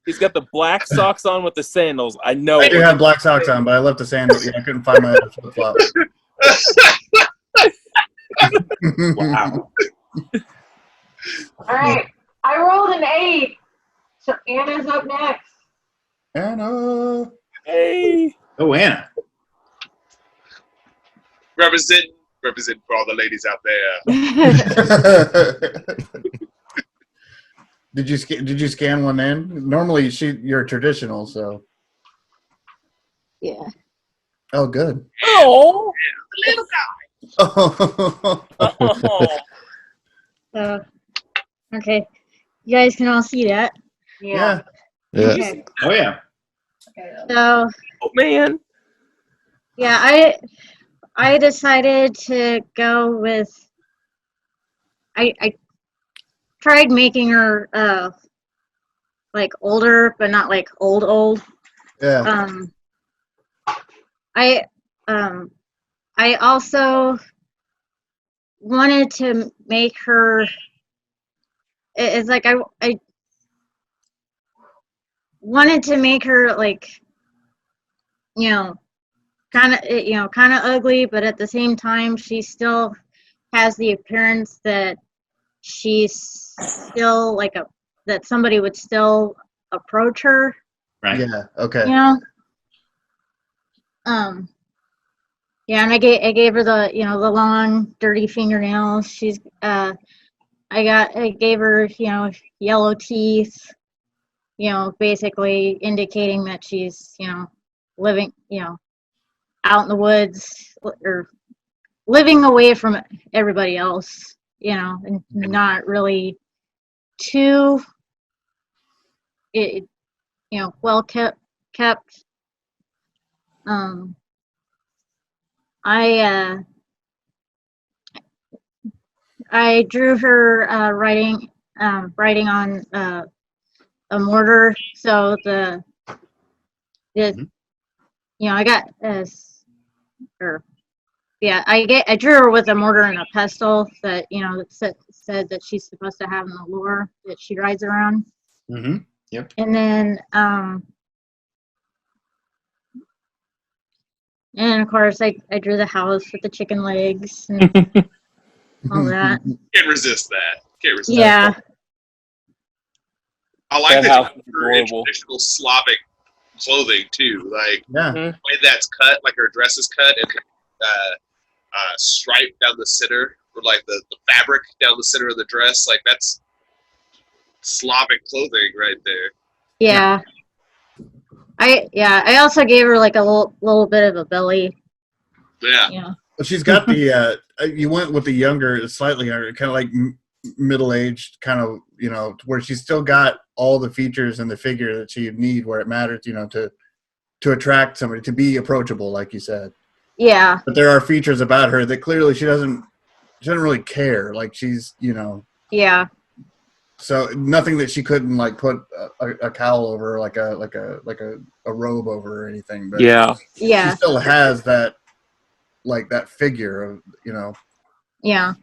Speaker 2: He's got the black socks on with the sandals. I know.
Speaker 4: I do have black socks on, but I left the sandals. I couldn't find my flip flops.
Speaker 6: Wow.
Speaker 1: All right, I rolled an 8, so Anna's up next.
Speaker 4: Anna.
Speaker 2: Hey.
Speaker 6: Oh, Anna.
Speaker 3: Represent for all the ladies out there.
Speaker 4: Did you scan one in? Normally, you're traditional, so.
Speaker 9: Yeah.
Speaker 4: Oh, good.
Speaker 2: Oh,
Speaker 3: Yeah, the little guy.
Speaker 2: oh.
Speaker 9: Okay. You guys can all see that.
Speaker 4: Yeah.
Speaker 9: Okay.
Speaker 6: Oh, yeah.
Speaker 9: So,
Speaker 2: Oh man.
Speaker 9: yeah, I decided to go with I tried making her like older, but not like old.
Speaker 4: Yeah.
Speaker 9: I also wanted to make her. It's like I wanted to make her like, you know, kind of ugly, but at the same time, she still has the appearance that she's still like that somebody would still approach her.
Speaker 6: Right.
Speaker 4: Yeah. Okay.
Speaker 9: You know. Yeah, and I gave her the the long dirty fingernails. She's I gave her yellow teeth. Basically indicating that she's living out in the woods or living away from everybody else. And not really too well kept. I drew her writing on a mortar. So I got I drew her with a mortar and a pestle that that said that she's supposed to have in the lure that she rides around.
Speaker 6: Mm-hmm. Yep.
Speaker 9: And then and of course I drew the house with the chicken legs and all that.
Speaker 3: Can't resist that. Can't resist
Speaker 9: Yeah.
Speaker 3: that. I like
Speaker 2: That
Speaker 3: that
Speaker 2: house
Speaker 3: you
Speaker 2: is
Speaker 3: put her in
Speaker 2: adorable.
Speaker 3: traditional Slavic clothing too. Like
Speaker 4: Yeah.
Speaker 3: the way that's cut, like her dress is cut, and stripe down the center, or like the fabric down the center of the dress. Like that's Slavic clothing right there.
Speaker 9: Yeah. I also gave her like a little bit of a belly.
Speaker 3: Yeah.
Speaker 9: Yeah.
Speaker 4: Well, she's got the. You went with the younger, slightly younger, kind of like middle-aged, kind of where she's still got all the features in the figure that she need where it matters, to attract somebody, to be approachable, like you said.
Speaker 9: Yeah.
Speaker 4: But there are features about her that clearly she doesn't really care. Like she's,
Speaker 9: Yeah.
Speaker 4: so nothing that she couldn't like put a cowl over, like a robe over or anything. But
Speaker 2: Yeah.
Speaker 9: Yeah.
Speaker 4: she still has that, like that figure of,
Speaker 9: Yeah.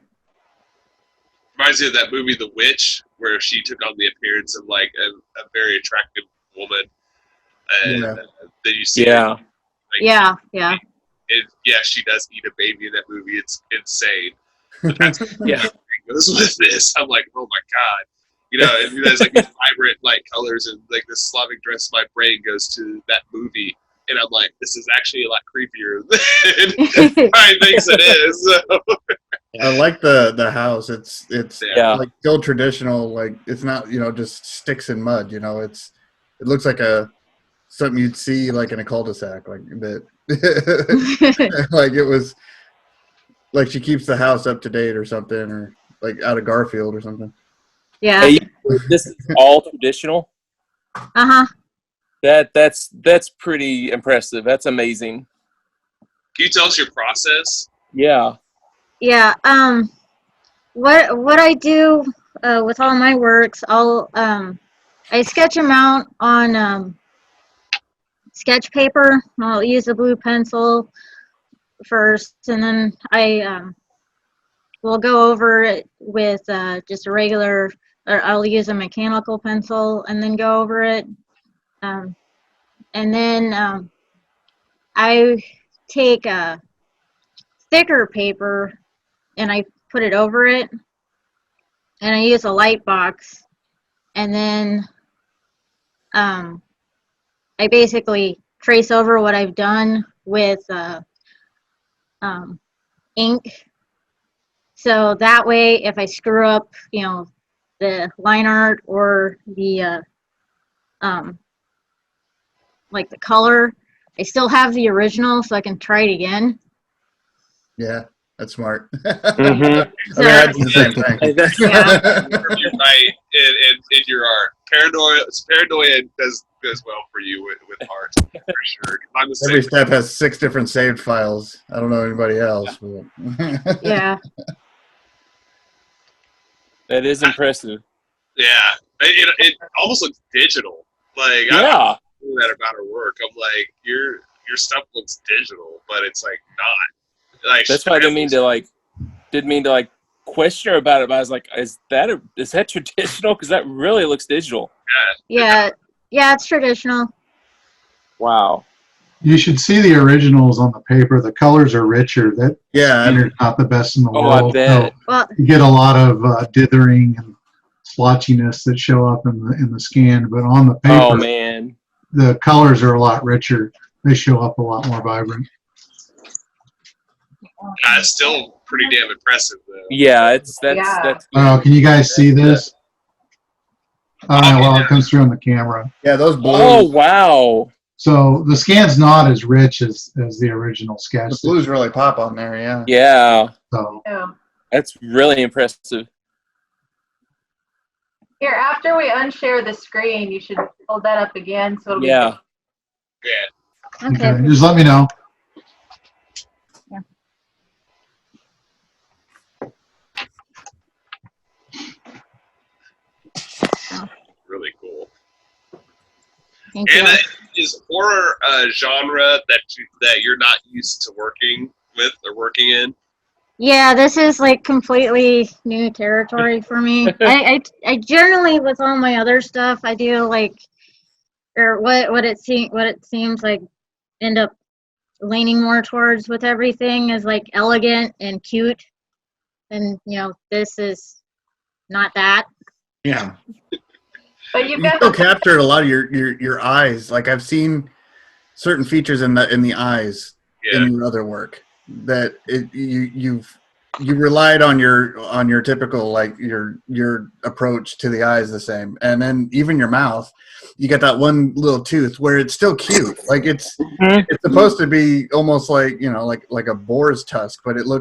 Speaker 3: Reminds me of that movie The Witch, where she took on the appearance of like a very attractive woman. And
Speaker 4: Yeah.
Speaker 3: then you see
Speaker 2: Yeah.
Speaker 3: like,
Speaker 9: Yeah.
Speaker 3: yeah, she does eat a baby in that movie. It's insane. But that's
Speaker 2: Yeah.
Speaker 3: goes with this. I'm like, oh my god, and there's like these vibrant like colors and like this Slavic dress. My brain goes to that movie, and I'm like, this is actually a lot creepier than I think it is. So.
Speaker 4: I like the house. It's
Speaker 2: Yeah.
Speaker 4: like still traditional. Like it's not just sticks and mud. It looks like something you'd see like in a cul-de-sac, like that. Like it was like she keeps the house up to date or something, or like out of Garfield or something.
Speaker 9: Yeah.
Speaker 2: Hey, this is all traditional.
Speaker 9: Uh-huh.
Speaker 2: That's pretty impressive. That's amazing.
Speaker 3: Can you tell us your process?
Speaker 2: Yeah.
Speaker 9: Yeah. What I do with all my works, I sketch them out on sketch paper. I'll use a blue pencil first, and then I will go over it with just a regular, or I'll use a mechanical pencil and then go over it. And then I take a thicker paper and I put it over it, and I use a light box, and then I basically trace over what I've done with ink. So that way, if I screw up, the line art or the like the color, I still have the original, so I can try it again.
Speaker 4: Yeah, that's smart.
Speaker 2: Mm-hmm.
Speaker 9: So,
Speaker 4: I do the same thing.
Speaker 9: yeah.
Speaker 3: You're right in your art. Paranoia does well for you with art for sure. I'm the same.
Speaker 4: Every step has 6 different saved files. I don't know anybody else. But
Speaker 9: Yeah.
Speaker 2: That is impressive.
Speaker 3: Yeah, it almost looks digital. Like I
Speaker 2: Yeah.
Speaker 3: don't know that about her work. I'm like, your stuff looks digital, but it's like not. Like
Speaker 2: That's why I didn't mean to like question her about it, but I was like, is that traditional? Because that really looks digital.
Speaker 9: Yeah, it's traditional.
Speaker 2: Wow.
Speaker 8: You should see the originals on the paper. The colors are richer. That
Speaker 4: Yeah,
Speaker 8: scanner's not the best in the
Speaker 2: Oh, I
Speaker 8: world.
Speaker 2: bet.
Speaker 9: Well,
Speaker 8: You get a lot of dithering and splotchiness that show up in the scan, but on the paper,
Speaker 2: Oh man.
Speaker 8: the colors are a lot richer. They show up a lot more vibrant.
Speaker 3: It's still pretty damn impressive though.
Speaker 2: Yeah, that's
Speaker 8: Oh, can you guys see this? Well, it comes through on the camera.
Speaker 4: yeah, those blues.
Speaker 2: Oh wow.
Speaker 8: So the scan's not as rich as the original sketch.
Speaker 4: The blues really pop on there. Yeah.
Speaker 2: Yeah.
Speaker 8: So
Speaker 1: Yeah.
Speaker 2: That's really impressive.
Speaker 1: Here, after we unshare the screen, you should hold that up again so it'll
Speaker 2: Yeah.
Speaker 3: Yeah.
Speaker 9: okay.
Speaker 8: just let me know.
Speaker 3: Really cool.
Speaker 9: Thank you.
Speaker 3: And is horror a genre that you're not used to working with or working in?
Speaker 9: Yeah, this is like completely new territory for me. I generally with all my other stuff I do like, or what it seems like end up leaning more towards with everything is like elegant and cute, and this is not that.
Speaker 6: Yeah.
Speaker 1: But you've
Speaker 4: You
Speaker 1: got
Speaker 4: still
Speaker 1: the
Speaker 4: captured a lot of your eyes. Like I've seen certain features in the eyes
Speaker 3: Yeah.
Speaker 4: in your other work that you relied on your typical like your approach to the eyes the same, and then even your mouth, you got that one little tooth where it's still cute. Like it's supposed to be almost like like a boar's tusk, but it's a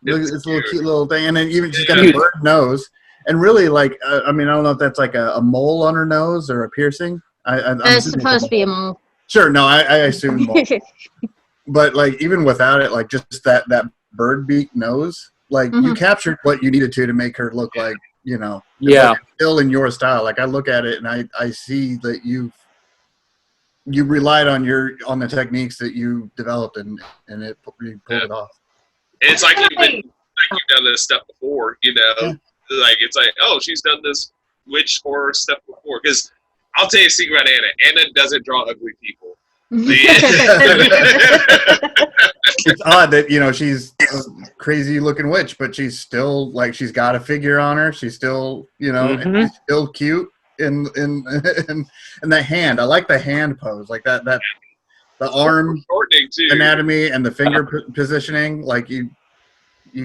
Speaker 4: little cute little thing, and then even she's got a bird nose. And really, like, I mean, I don't know if that's like a mole on her nose or a piercing. I'm
Speaker 9: It's
Speaker 4: assuming
Speaker 9: supposed to be a mole.
Speaker 4: Sure, no, I assume mole. But, like, even without it, like, just that bird beak nose, like, you captured what you needed to make her look like,
Speaker 2: Yeah.
Speaker 4: like, still in your style. Like, I look at it and I see that you relied on the techniques that you developed and you pulled it off.
Speaker 3: It's like you've done this stuff before,
Speaker 4: Yeah.
Speaker 3: Like it's like, oh, she's done this witch horror stuff before. Because I'll tell you a secret about Anna. Anna doesn't draw ugly people.
Speaker 4: It's odd that she's a crazy looking witch, but she's still like she's got a figure on her. She's still and she's still cute in the hand. I like the hand pose, like that the arm
Speaker 3: shortening too.
Speaker 4: anatomy and the finger positioning. Like you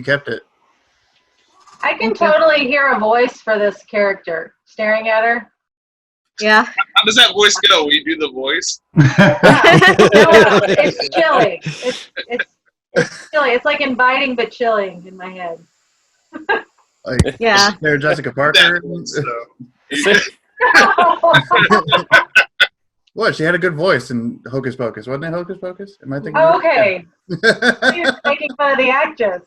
Speaker 4: kept it.
Speaker 1: I can totally hear a voice for this character staring at her.
Speaker 9: Yeah.
Speaker 3: How does that voice go when you do the voice?
Speaker 1: It's chilling. It's chilling. It's like inviting but chilling in my head.
Speaker 4: Like
Speaker 9: Yeah.
Speaker 4: Sarah Jessica Parker. What? She had a good voice in Hocus Pocus, wasn't it? Hocus Pocus? Am I thinking?
Speaker 1: Oh, okay. You're making fun of the actress.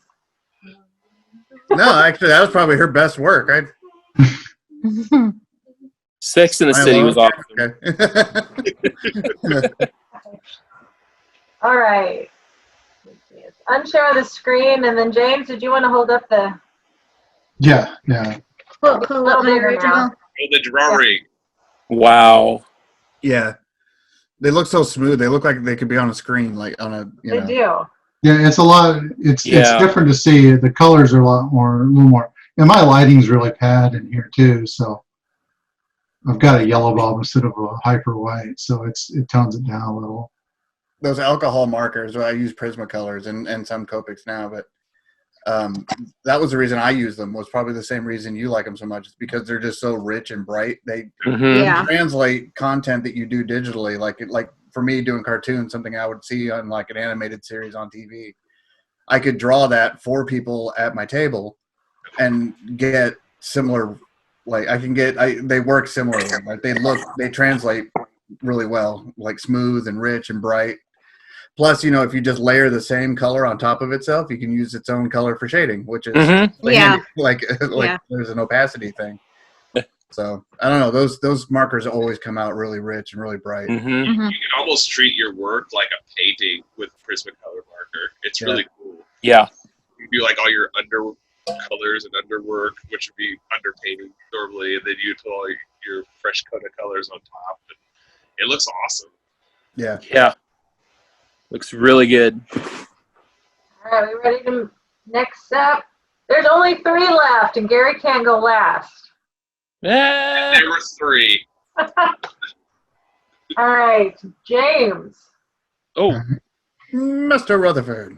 Speaker 4: No, actually, that was probably her best work.
Speaker 2: Sex in the City was awesome.
Speaker 4: Okay.
Speaker 1: All right. Unshare the screen, and then James, did you want to hold up the?
Speaker 8: Yeah.
Speaker 9: Pull up my original.
Speaker 3: The drawing.
Speaker 2: Wow.
Speaker 4: Yeah, they look so smooth. They look like they could be on a screen, like on a.
Speaker 1: They do.
Speaker 8: Yeah, it's a lot. It's different to see. The colors are a little more. And my lighting's really bad in here too, so I've got a yellow bulb instead of a hyper white, so it tones it down a little.
Speaker 4: Those alcohol markers. I use Prismacolors and some Copics now, but that was the reason I use them. Was probably the same reason you like them so much. It's because they're just so rich and bright. They translate content that you do digitally, like for me doing cartoons, something I would see on like an animated series on TV. I could draw that for people at my table and get similar. Like they work similarly. Like they translate really well, like smooth and rich and bright. Plus, if you just layer the same color on top of itself, you can use its own color for shading, which is like there's an opacity thing. So I don't know. Those markers always come out really rich and really bright.
Speaker 2: Mm-hmm.
Speaker 3: You can almost treat your work like a painting with Prismacolor marker. It's really cool.
Speaker 2: Yeah.
Speaker 3: You do like all your under colors and underwork, which would be underpainting normally, and then you put all your fresh coat of colors on top. And it looks awesome.
Speaker 4: Yeah.
Speaker 2: Yeah. Looks really good.
Speaker 1: All right, we ready to next up? There's only 3 left, and Gary can't go last.
Speaker 2: Ah.
Speaker 3: There were 3.
Speaker 1: All right, James.
Speaker 2: Oh.
Speaker 4: Mr. Rutherford.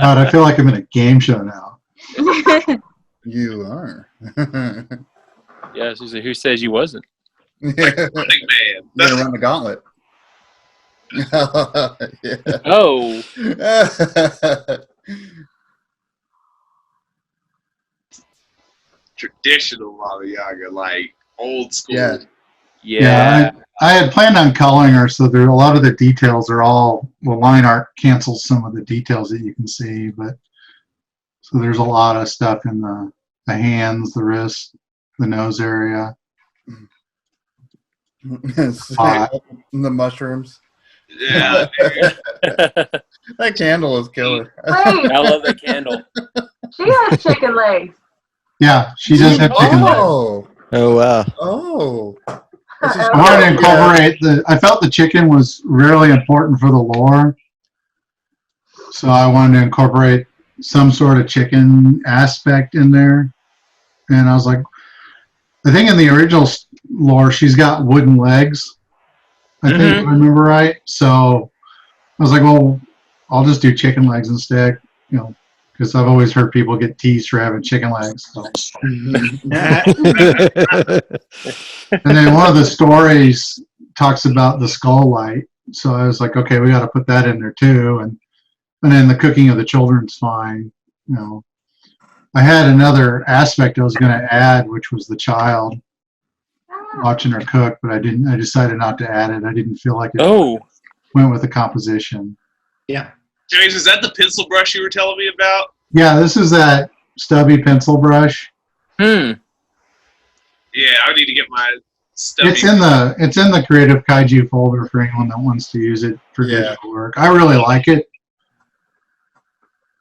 Speaker 8: God, I feel like I'm in a game show now.
Speaker 4: You are.
Speaker 2: Yeah, Susan, who says you wasn't?
Speaker 3: Running man.
Speaker 4: You're gonna run the gauntlet. Yeah.
Speaker 2: Oh.
Speaker 3: Traditional Baba Yaga, like old school.
Speaker 4: Yeah.
Speaker 2: Yeah.
Speaker 8: I had planned on coloring her, so there a lot of the details are all the line art cancels some of the details that you can see, but so there's a lot of stuff in the hands, the wrist, the nose area.
Speaker 4: The mushrooms.
Speaker 3: Yeah.
Speaker 4: That candle is killer.
Speaker 1: Wait,
Speaker 2: I love that candle.
Speaker 1: she has chicken legs.
Speaker 8: Yeah, she does have chicken legs.
Speaker 4: Oh.
Speaker 5: Oh wow.
Speaker 4: Oh.
Speaker 8: I wanted to incorporate I felt the chicken was really important for the lore, so I wanted to incorporate some sort of chicken aspect in there. And I was like, I think in the original lore, she's got wooden legs. I think, if I remember right. So I was like, well, I'll just do chicken legs instead, because I've always heard people get teased for having chicken legs. So. And then one of the stories talks about the skull light. So I was like, okay, we got to put that in there too. And then the cooking of the children's fine. I had another aspect I was going to add, which was the child watching her cook, but I didn't. I decided not to add it. I didn't feel like it went with the composition.
Speaker 6: Yeah.
Speaker 3: James, is that the pencil brush you were telling me about?
Speaker 8: Yeah, this is that stubby pencil brush.
Speaker 3: Yeah, I need to get my stubby.
Speaker 8: It's in the Creative Kaiju folder for anyone that wants to use it for digital work. I really like it.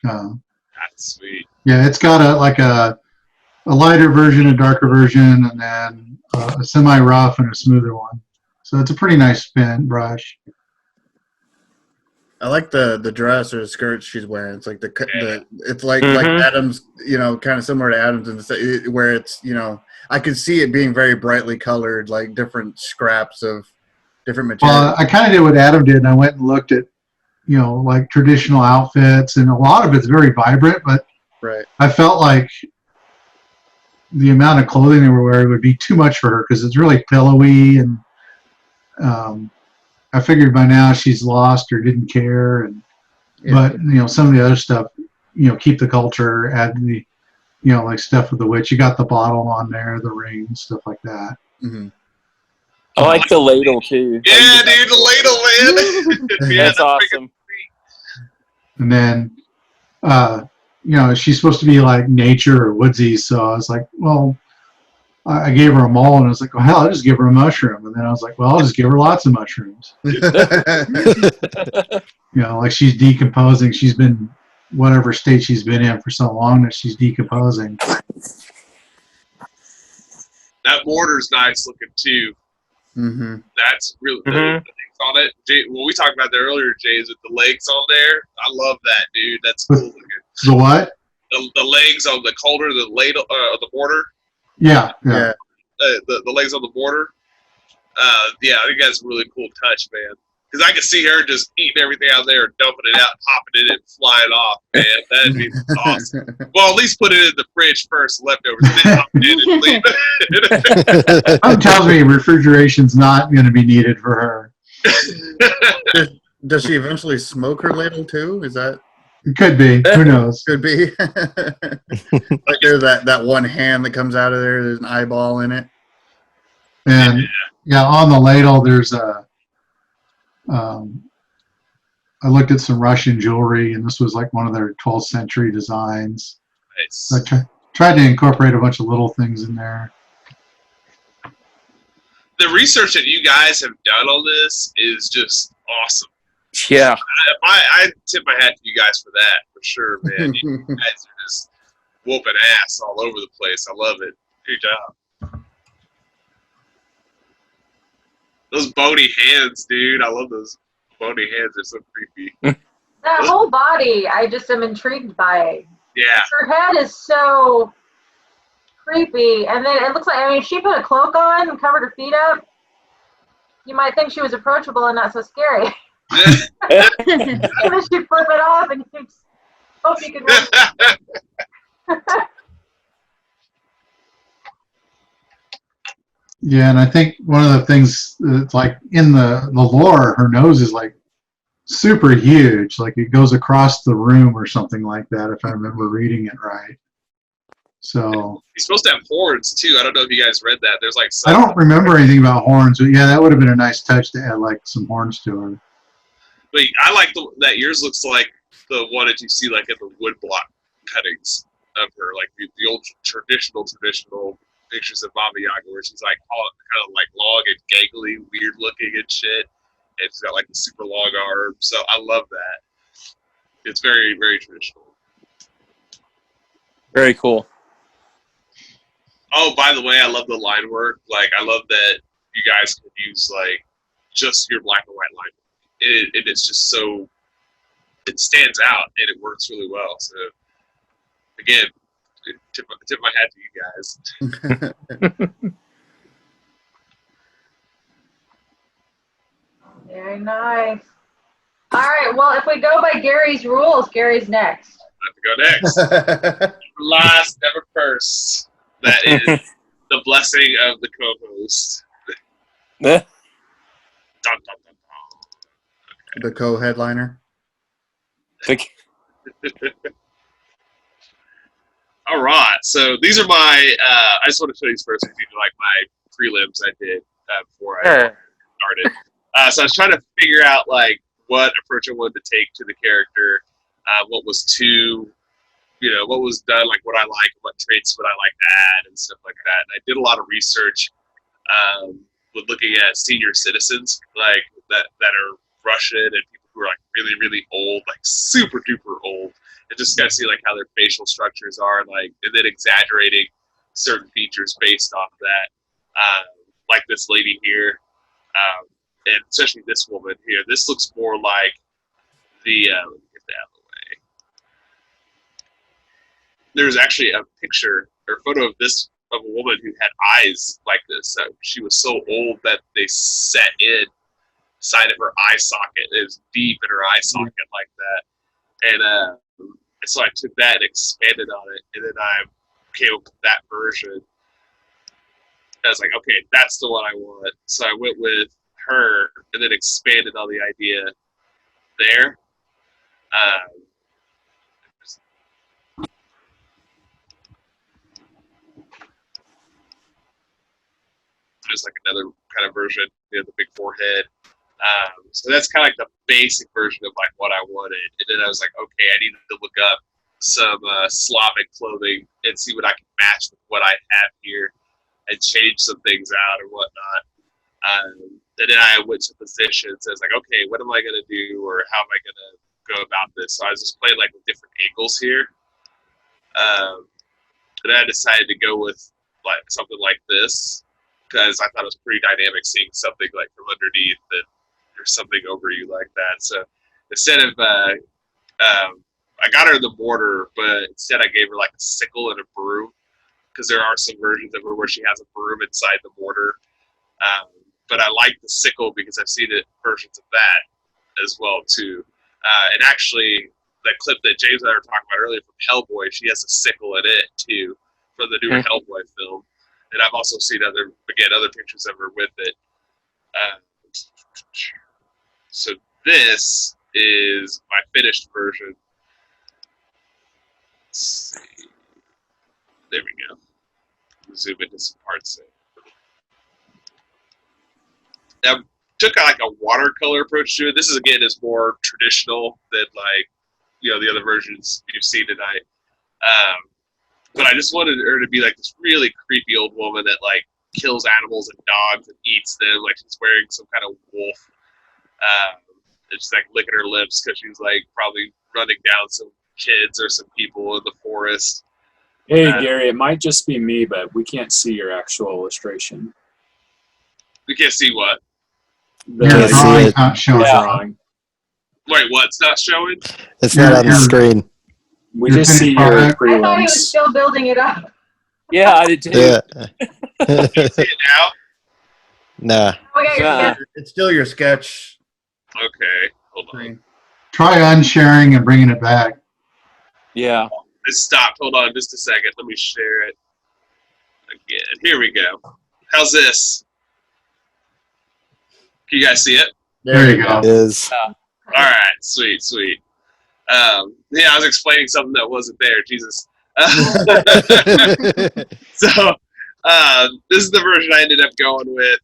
Speaker 3: That's sweet.
Speaker 8: Yeah, it's got a lighter version, a darker version, and then a semi-rough and a smoother one. So it's a pretty nice pen brush.
Speaker 4: I like the dress or the skirt she's wearing. It's like it's like Adam's, kind of similar to Adam's, where it's, I could see it being very brightly colored, like different scraps of different materials.
Speaker 8: Well, I kind of did what Adam did, and I went and looked at, like traditional outfits, and a lot of it's very vibrant, but I felt like the amount of clothing they were wearing would be too much for her because it's really pillowy, and I figured by now she's lost or didn't care, but some of the other stuff, keep the culture, add the, like stuff with the witch. You got the bottle on there, the ring, stuff like that.
Speaker 4: Mm-hmm.
Speaker 2: I like the ladle too.
Speaker 3: Yeah, dude, the ladle, man.
Speaker 2: Yeah, that's awesome.
Speaker 8: And then, she's supposed to be like nature or woodsy, so I was like, well, I gave her a mole, and I was like, well, hell, I'll just give her a mushroom. And then I was like, well, I'll just give her lots of mushrooms. Like she's decomposing. She's been, whatever state she's been in for so long that she's decomposing.
Speaker 3: That mortar's nice looking too.
Speaker 4: Mm-hmm.
Speaker 3: That's really the things on it. Well, we talked about that earlier, James, with the legs on there. I love that, dude. That's cool looking.
Speaker 8: The what?
Speaker 3: The legs on the collar, the ladle, the border.
Speaker 8: Yeah.
Speaker 3: The legs on the border. I think that's a really cool touch, man. Because I can see her just eating everything out there, dumping it out, popping it in, flying off, man. That'd be awesome. Well, at least put it in the fridge first, leftovers, then pop it in and leave it.
Speaker 8: That tells me refrigeration's not going to be needed for her.
Speaker 4: Does she eventually smoke her ladle too? Is that?
Speaker 8: It could be. Who knows?
Speaker 4: Could be. Like there's that one hand that comes out of there. There's an eyeball in it.
Speaker 8: And on the ladle, there's I looked at some Russian jewelry, and this was like one of their 12th century designs.
Speaker 3: Nice.
Speaker 8: I tried to incorporate a bunch of little things in there.
Speaker 3: The research that you guys have done on this is just awesome.
Speaker 2: Yeah.
Speaker 3: I tip my hat to you guys for that, for sure, man. You guys are just whooping ass all over the place. I love it. Good job. Those bony hands, dude. I love those bony hands. They're so creepy.
Speaker 1: That whole body, I just am intrigued by.
Speaker 3: Yeah.
Speaker 1: Her head is so creepy, and then it looks like, I mean, she put a cloak on and covered her feet up. You might think she was approachable and not so scary. And then she flip it off, and you just hope you can run.
Speaker 8: Yeah, and I think one of the things that's like in the lore, her nose is like super huge, like it goes across the room or something like that, if I remember reading it right. So
Speaker 3: He's supposed to have horns too. I don't know if you guys read that. There's like
Speaker 8: I don't remember anything about horns, but yeah, that would have been a nice touch to add like some horns to her.
Speaker 3: But I like that yours looks like the one that you see like in the wood block cuttings of her, like the old traditional pictures of Baba Yaga, where she's like all kind of like long and gangly, weird looking and shit, and she's got like the super long arms. So I love that. It's very, very traditional.
Speaker 2: Very cool.
Speaker 3: Oh, by the way, I love the line work. Like, I love that you guys can use like just your black and white line work. It's just so, it stands out and it works really well. So again, tip my hat to you guys.
Speaker 1: Very nice. All right, well, if we go by Gary's rules, Gary's next.
Speaker 3: I have to go next. Last, never first. That is the blessing of the co-host. Dun, dun, dun, dun.
Speaker 4: The co-headliner.
Speaker 3: All right, so these are my. I just want to show these first because these are like my prelims I did before I started. So I was trying to figure out like what approach I wanted to take to the character, what was too, what was done, like what I like, what traits would I like to add, and stuff like that. And I did a lot of research with looking at senior citizens, like that are Russian and people who are like really, really old, like super duper old, and just kind of see like how their facial structures are, like, and then exaggerating certain features based off of that, like this lady here, and especially this woman here. This looks more like the. Let me get that out of the way. There's actually a picture or photo of a woman who had eyes like this. She was so old that they set in side of her eye socket. It was deep in her eye socket like that. And so I took that and expanded on it, and then I came up with that version. I was like, okay, that's the one I want. So I went with her and then expanded on the idea there. There's like another kind of version, the big forehead. So that's kind of like the basic version of like what I wanted. And then I was like, okay, I needed to look up some Slavic clothing and see what I can match with what I have here and change some things out or whatnot. And then I went to positions. I was like, okay, what am I going to do, or how am I going to go about this? So I was just playing like with different angles here. And then I decided to go with like something like this, because I thought it was pretty dynamic seeing something like from underneath and there's something over you like that. So instead of, I got her the mortar, but instead I gave her like a sickle and a broom, because there are some versions of her where she has a broom inside the mortar. But I like the sickle because I've seen versions of that as well too. And actually, that clip that James and I were talking about earlier from Hellboy, she has a sickle in it too, from the newer Hellboy film. And I've also seen other pictures of her with it. So this is my finished version. Let's see. There we go. Zoom into some parts there. I took like a watercolor approach to it. This is more traditional than like, the other versions you've seen tonight. But I just wanted her to be like this really creepy old woman that like kills animals and dogs and eats them, like she's wearing some kind of wolf. And she's like licking her lips because she's like probably running down some kids or some people in the forest.
Speaker 7: Hey, Gary, it might just be me, but we can't see your actual illustration.
Speaker 3: We can't see what?
Speaker 8: Your
Speaker 5: Can't see
Speaker 8: drawing's
Speaker 5: it.
Speaker 8: not showing.
Speaker 7: Drawing.
Speaker 3: Wait, what's not showing?
Speaker 5: It's not on the screen.
Speaker 7: We
Speaker 8: Your
Speaker 7: just see
Speaker 8: finished
Speaker 7: your
Speaker 8: product.
Speaker 1: I thought he was
Speaker 7: prelims.
Speaker 1: still building it up.
Speaker 2: Yeah, I did too.
Speaker 5: Yeah.
Speaker 3: See it now?
Speaker 5: Nah.
Speaker 1: Okay,
Speaker 2: Yeah.
Speaker 4: It's still your sketch
Speaker 3: Okay, hold on.
Speaker 4: screen.
Speaker 8: Try unsharing and bringing it back.
Speaker 2: Yeah.
Speaker 3: It stopped. Hold on just a second. Let me share it again. Here we go. How's this? Can you guys see it?
Speaker 8: There you go.
Speaker 5: Is
Speaker 3: All right, sweet. Yeah, I was explaining something that wasn't there. Jesus. So, this is the version I ended up going with.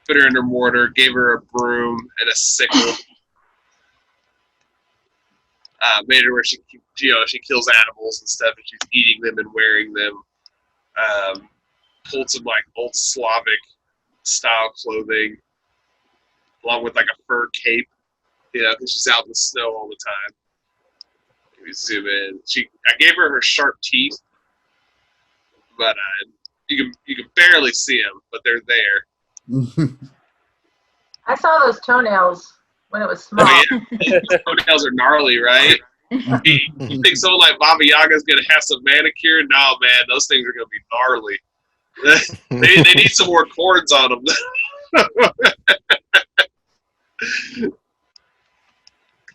Speaker 3: Put her in her mortar, gave her a broom and a sickle. Made her where she kills animals and stuff, and she's eating them and wearing them. Pulled some like old Slavic style clothing, along with like a fur cape, because she's out in the snow all the time. Let me zoom in. I gave her sharp teeth, but you can barely see them, but they're there.
Speaker 1: I saw those toenails when it was small.
Speaker 3: Oh, yeah. Toenails are gnarly, right? You think someone like Baba Yaga is going to have some manicure? No, man, those things are going to be gnarly. They need some more cords on them.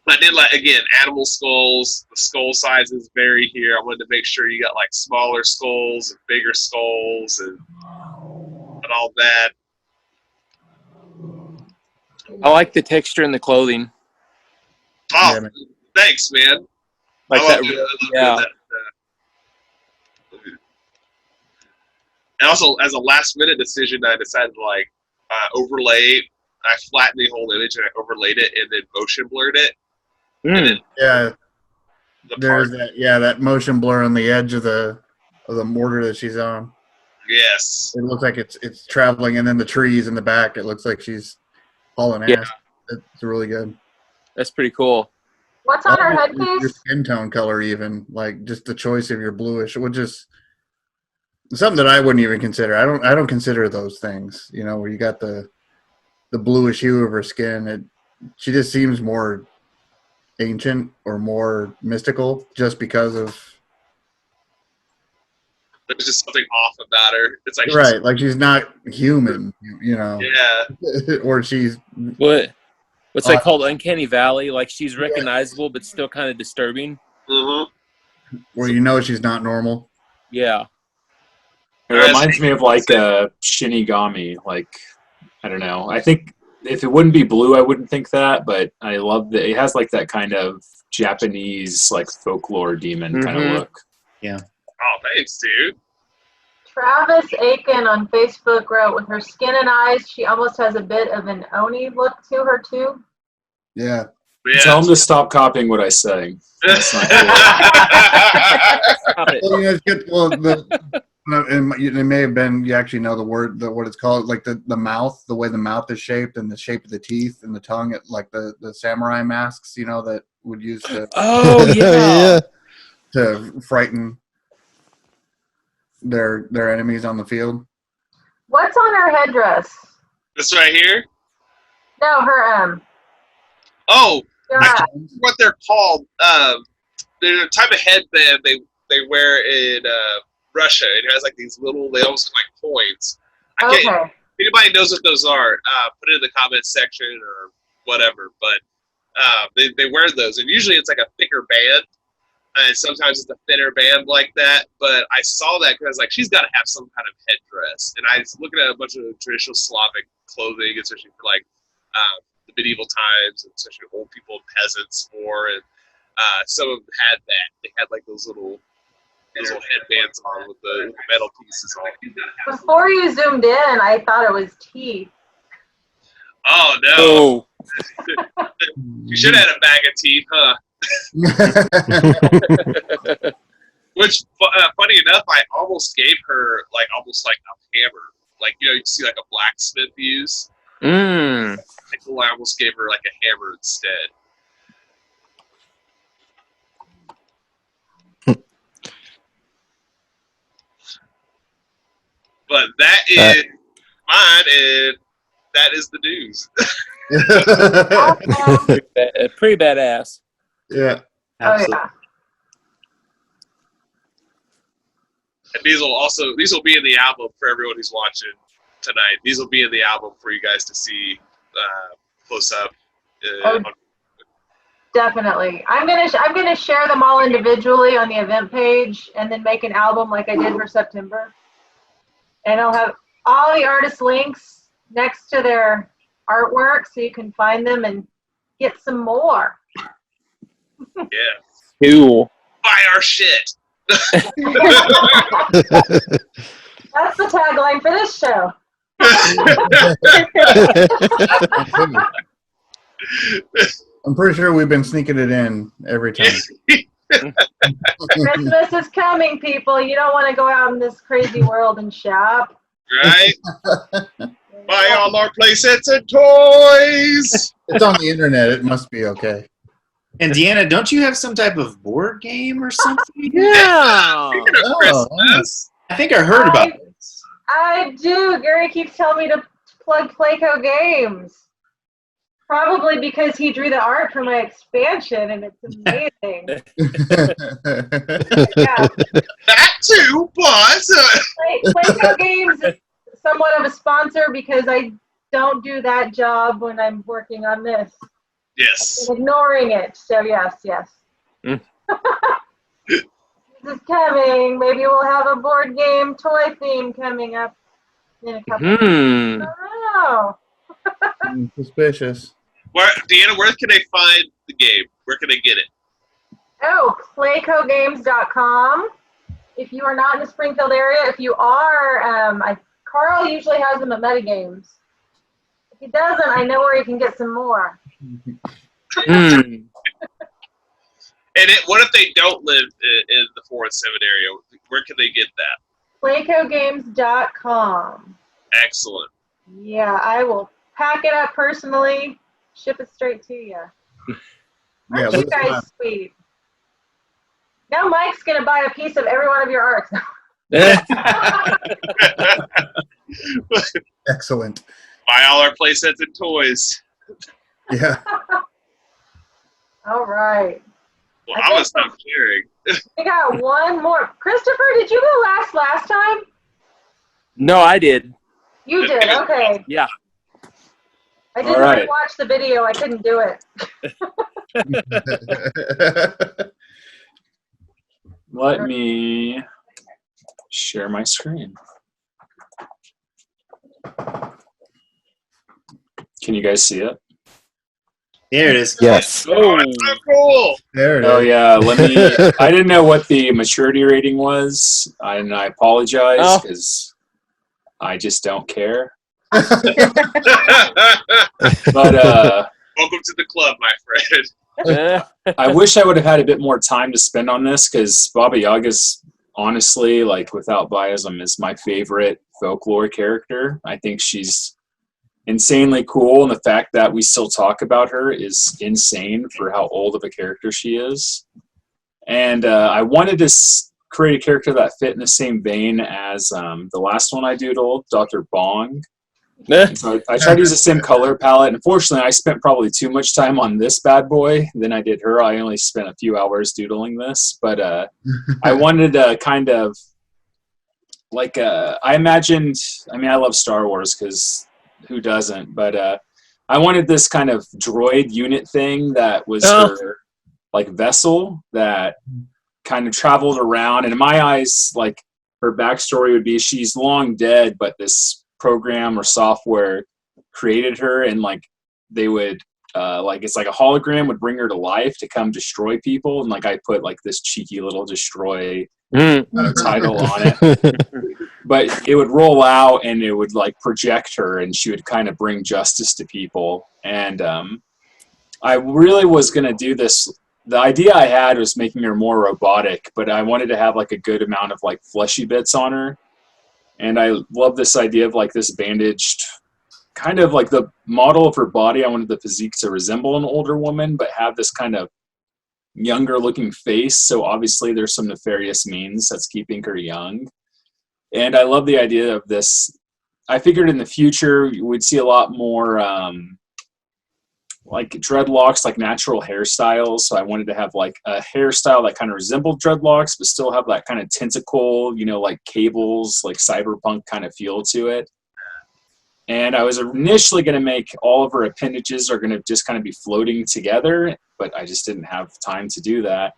Speaker 3: I did animal skulls. The skull sizes vary here. I wanted to make sure you got like smaller skulls and bigger skulls and all that.
Speaker 2: I like the texture in the clothing.
Speaker 3: Oh,
Speaker 4: Yeah, man.
Speaker 3: thanks, man.
Speaker 2: Like
Speaker 3: I
Speaker 2: that.
Speaker 3: love it.
Speaker 2: Yeah.
Speaker 3: And also, as a last-minute decision, I decided to overlay. I flattened the whole image and I overlaid it and then motion blurred it. And then
Speaker 4: Yeah,
Speaker 3: the
Speaker 4: there's
Speaker 3: part.
Speaker 4: that motion blur on the edge of the mortar that she's on.
Speaker 3: Yes.
Speaker 4: It looks like it's traveling, and then the trees in the back. It looks like she's hauling
Speaker 2: Yeah.
Speaker 4: ass. It's really good.
Speaker 2: That's pretty cool.
Speaker 1: What's on her
Speaker 4: Your
Speaker 1: headpiece?
Speaker 4: skin tone color, even like just the choice of your bluish, which is something that I wouldn't even consider. I don't consider those things. Where you got the bluish hue of her skin. She just seems more ancient or more mystical just because of.
Speaker 3: There's just something off about her. It's like
Speaker 4: Right, like she's not human,
Speaker 3: Yeah.
Speaker 4: or she's
Speaker 2: What's that called? Uncanny Valley. Like she's recognizable, but still kind of disturbing.
Speaker 3: Mm-hmm.
Speaker 4: where she's not normal.
Speaker 2: Yeah.
Speaker 7: It reminds me of like a Shinigami. Like, I don't know. I think if it wouldn't be blue, I wouldn't think that. But I love that it has like that kind of Japanese like folklore demon kind of look.
Speaker 6: Yeah.
Speaker 3: Oh, thanks, dude.
Speaker 1: Travis Aiken on Facebook wrote, with her skin and eyes, she almost has a bit of an Oni look to her, too.
Speaker 4: Yeah.
Speaker 7: Tell them to stop copying what I say. That's not cool.
Speaker 2: Stop it.
Speaker 4: Well, it's good. Well, it may have been. You actually know the word, what it's called, like the mouth, the way the mouth is shaped, and the shape of the teeth and the tongue, like the samurai masks, that would use to
Speaker 2: Oh yeah.
Speaker 4: to frighten their enemies on the field.
Speaker 1: What's on her headdress?
Speaker 3: This right here?
Speaker 1: No, her,
Speaker 3: Oh,
Speaker 1: your
Speaker 3: I can't remember what they're called. There's a type of headband they wear in Russia. It has like these little, they almost look like coins. I can't.
Speaker 1: Okay.
Speaker 3: If anybody knows what those are, put it in the comments section or whatever. But they wear those, and usually it's like a thicker band, and sometimes it's a thinner band like that. But I saw that because I was like, she's got to have some kind of headdress. And I was looking at a bunch of traditional Slavic clothing, especially for like the medieval times, and especially old people and peasants wore, and some of them had that. They had like those little headbands on with the metal pieces on.
Speaker 1: Before you zoomed in, I thought it was teeth.
Speaker 3: Oh no!
Speaker 2: Oh.
Speaker 3: You should have had a bag of teeth, huh? Which, funny enough, I almost gave her almost like a hammer. Like, you see like a blacksmith use.
Speaker 2: Mm.
Speaker 3: I almost gave her like a hammer instead. But that is mine, and that is the news.
Speaker 2: Pretty badass.
Speaker 4: Yeah.
Speaker 6: Absolutely.
Speaker 1: Oh, yeah.
Speaker 3: And these will be in the album for everyone who's watching tonight. These will be in the album for you guys to see close up.
Speaker 1: Definitely. I'm gonna share them all individually on the event page, and then make an album like I did for September. And I'll have all the artist links next to their artwork, so you can find them and get some more.
Speaker 3: Yeah.
Speaker 2: Cool.
Speaker 3: Buy our shit.
Speaker 1: That's the tagline for this show.
Speaker 4: I'm pretty sure we've been sneaking it in every time.
Speaker 1: Christmas is coming, people. You don't want to go out in this crazy world and shop.
Speaker 3: Right? Buy all our play sets and toys.
Speaker 4: It's on the internet. It must be okay.
Speaker 6: And Deanna, don't you have some type of board game or something?
Speaker 2: Yeah.
Speaker 3: Speaking of Christmas,
Speaker 6: I think I heard about this.
Speaker 1: I do. Gary keeps telling me to plug Playco games. Probably because he drew the art for my expansion, and it's amazing. Yeah.
Speaker 3: that too, but
Speaker 1: Playco games is somewhat of a sponsor because I don't do that job when I'm working on this.
Speaker 3: yes.
Speaker 1: I'm ignoring it. So yes.
Speaker 2: Mm.
Speaker 1: This is coming. Maybe we'll have a board game toy theme coming up in a couple.
Speaker 2: Hmm.
Speaker 1: I don't know.
Speaker 4: Suspicious.
Speaker 3: Deanna, where can they find the game? Where can they get it?
Speaker 1: Oh, playcogames.com. If you are not in the Springfield area, if you are, Carl usually has them at Metagames. If he doesn't, I know where he can get some more.
Speaker 2: Mm.
Speaker 3: And what if they don't live in the 4 and 7 area? Where can they get that?
Speaker 1: Playcogames.com.
Speaker 3: Excellent.
Speaker 1: Yeah, I will pack it up personally, ship it straight to you.
Speaker 4: Yeah,
Speaker 1: Aren't you guys sweet? Now Mike's going to buy a piece of every one of your arts.
Speaker 4: Excellent.
Speaker 3: Buy all our play sets and toys.
Speaker 4: Yeah.
Speaker 1: All right.
Speaker 3: Well, I'm going to stop sharing.
Speaker 1: We got one more. Christopher, did you go last time?
Speaker 2: No, I did.
Speaker 1: You did, okay.
Speaker 2: Yeah.
Speaker 1: I didn't
Speaker 7: All right.
Speaker 1: watch the video. I couldn't do it.
Speaker 7: Let me share my screen. Can you guys see it?
Speaker 6: There it is.
Speaker 5: Yes.
Speaker 3: Oh, that's so cool.
Speaker 4: There it is.
Speaker 7: Oh yeah, let me. I didn't know what the maturity rating was, and I apologize because I just don't care. But
Speaker 3: Welcome to the club, my friend.
Speaker 7: I wish I would have had a bit more time to spend on this because Baba Yaga's honestly, like without biasm, is my favorite folklore character. I think she's insanely cool, and the fact that we still talk about her is insane for how old of a character she is. And I wanted to create a character that fit in the same vein as the last one I doodled, Dr. Bong. So I tried to use the same color palette. Unfortunately, I spent probably too much time on this bad boy than I did her. I only spent a few hours doodling this, but I wanted to kind of like I imagined. I mean, I love Star Wars because who doesn't? But I wanted this kind of droid unit thing that was her like vessel that kind of traveled around. And in my eyes, like her backstory would be she's long dead, but this program or software created her, and like they would like it's like a hologram would bring her to life to come destroy people, and like I put like this cheeky little destroy title on it. But it would roll out and it would like project her, and she would kind of bring justice to people. And I really was going to do this the idea I had was making her more robotic, but I wanted to have like a good amount of like fleshy bits on her. And I love this idea of like this bandaged, kind of like the model of her body. I wanted the physique to resemble an older woman, but have this kind of younger looking face. So obviously there's some nefarious means that's keeping her young. And I love the idea of this. I figured in the future we'd see a lot more like dreadlocks, like natural hairstyles. So I wanted to have like a hairstyle that kind of resembled dreadlocks, but still have that kind of tentacle, you know, like cables, like cyberpunk kind of feel to it. And I was initially going to make all of her appendages are going to just kind of be floating together, but I just didn't have time to do that.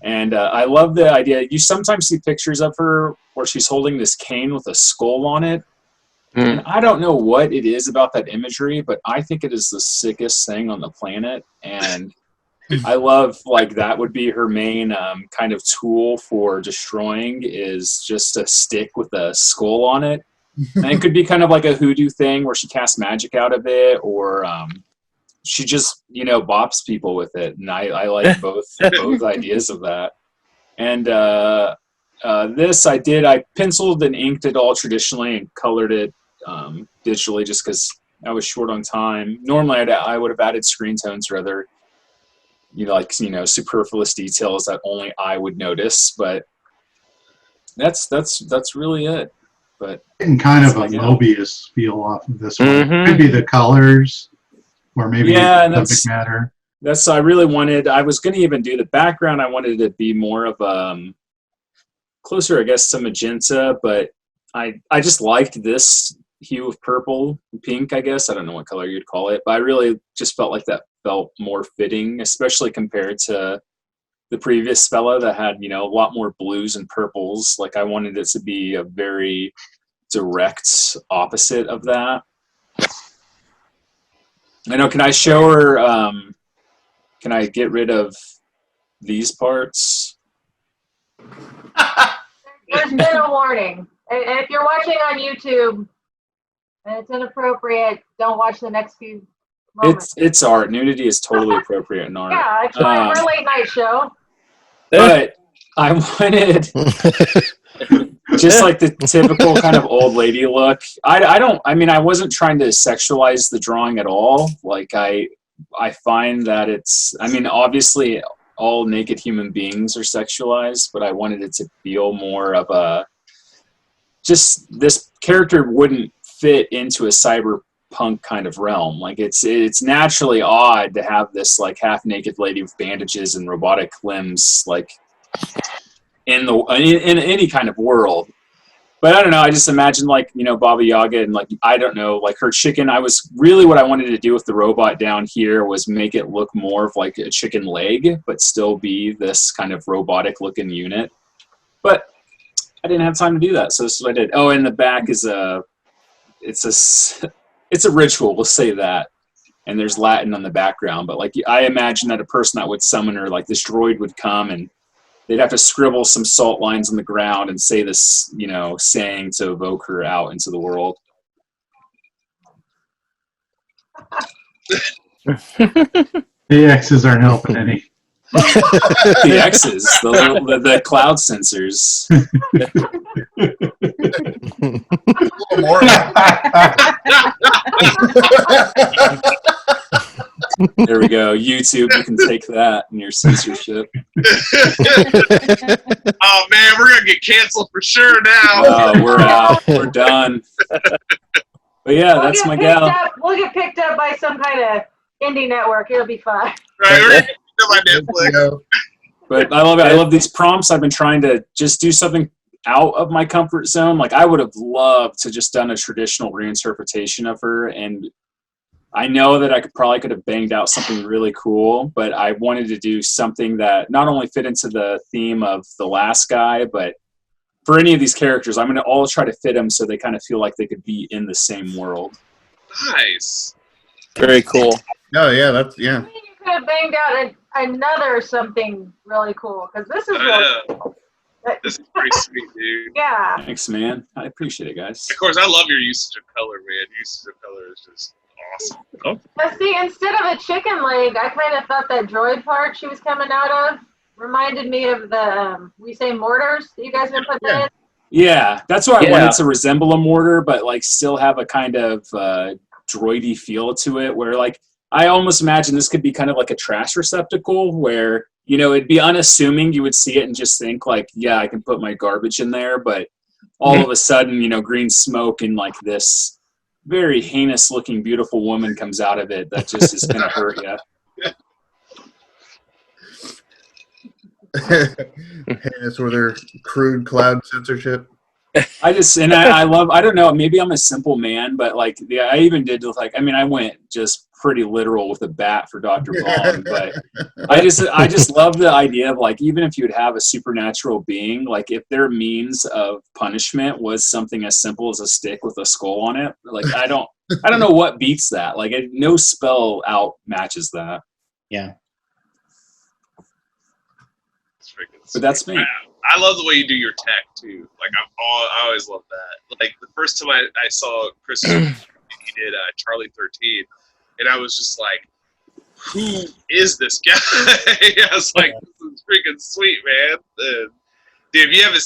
Speaker 7: And I love the idea. You sometimes see pictures of her where she's holding this cane with a skull on it. And I don't know what it is about that imagery, but I think it is the sickest thing on the planet. And I love, like, that would be her main kind of tool for destroying, is just a stick with a skull on it. And it could be kind of like a hoodoo thing where she casts magic out of it, or she just, you know, bops people with it. And I like both ideas of that. And this I penciled and inked it all traditionally and colored it digitally just because I was short on time. Normally I would have added screen tones or other, you know, like, you know, superfluous details that only I would notice, but that's really it. But
Speaker 8: getting kind of a Mobius feel off of this one. Could be the colors, or maybe the subject matter.
Speaker 7: That's, I really wanted, I was going to even do the background. I wanted it to be more of closer, I guess, to magenta, but I just liked this hue of purple, pink, I guess. I don't know what color you'd call it, but I really just felt like that felt more fitting, especially compared to the previous Spella that had, you know, a lot more blues and purples. Like, I wanted it to be a very direct opposite of that. I know, can I show her, can I get rid of these parts?
Speaker 1: There's been a warning. And if you're watching on YouTube and it's inappropriate, don't watch the next few moments.
Speaker 7: It's art. Nudity is totally appropriate in art.
Speaker 1: Yeah, it's fine. We're a late night show.
Speaker 7: But I wanted just like the typical kind of old lady look. I mean, I wasn't trying to sexualize the drawing at all. Like, I find that it's, I mean, obviously all naked human beings are sexualized, but I wanted it to feel more of a, just this character wouldn't fit into a cyberpunk kind of realm. Like, it's naturally odd to have this like half naked lady with bandages and robotic limbs, like in any kind of world. But I don't know, I just imagine, like, you know, Baba Yaga and, like, I don't know, like her chicken. I was really, what I wanted to do with the robot down here was make it look more of like a chicken leg, but still be this kind of robotic looking unit. But I didn't have time to do that, so this is what I did. Oh, and the back is it's a ritual, we'll say that. And there's Latin on the background, but like, I imagine that a person that would summon her, like this droid would come and they'd have to scribble some salt lines on the ground and say this, you know, saying to evoke her out into the world.
Speaker 8: The X's aren't helping any.
Speaker 7: The X's, the cloud sensors. There we go. YouTube, you can take that in your censorship.
Speaker 3: Oh man, we're gonna get canceled for sure now.
Speaker 7: Oh, we're out. We're done. But yeah, that's my gal.
Speaker 1: We'll get picked up by some kind of indie network. It'll be fun.
Speaker 3: Right, we're gonna get picked up by Netflix.
Speaker 7: But I love it. I love these prompts. I've been trying to just do something out of my comfort zone. Like, I would have loved to just done a traditional reinterpretation of her, and I know that I could have banged out something really cool, but I wanted to do something that not only fit into the theme of the last guy, but for any of these characters, I'm going to all try to fit them so they kind of feel like they could be in the same world.
Speaker 3: Nice.
Speaker 2: Very cool.
Speaker 4: Oh yeah, that's, yeah.
Speaker 1: I mean, you could have banged out another something really cool, because this is really cool.
Speaker 3: This is pretty sweet, dude.
Speaker 1: Yeah.
Speaker 7: Thanks, man. I appreciate it, guys.
Speaker 3: Of course, I love your usage of color, man. Usage of color is just Awesome.
Speaker 1: Now, see, instead of a chicken leg, I kind of thought that droid part she was coming out of reminded me of the, we say mortars that you guys have been putting in.
Speaker 7: Yeah, that's why I
Speaker 2: Yeah.
Speaker 7: wanted to resemble a mortar, but like still have a kind of droidy feel to it. Where like I almost imagine this could be kind of like a trash receptacle, where it'd be unassuming. You would see it and just think like, yeah, I can put my garbage in there, but all of a sudden, green smoke and like this very heinous looking beautiful woman comes out of it that just is going to hurt you.
Speaker 4: Heinous with their crude cloud censorship.
Speaker 7: I love, I don't know, maybe I'm a simple man, but like, yeah, I even did like, I went just pretty literal with a bat for Dr. Vaughn, but I just love the idea of like, even if you'd have a supernatural being, like if their means of punishment was something as simple as a stick with a skull on it, like I don't know what beats that. Like no spell out matches that.
Speaker 6: Yeah.
Speaker 7: But that's me.
Speaker 3: I love the way you do your tech too. Like I always love that. Like the first time I saw Chris, he did Charlie 13, and I was just like, "Who is this guy?" I was like, "This is freaking sweet, man." And, dude, if you haven't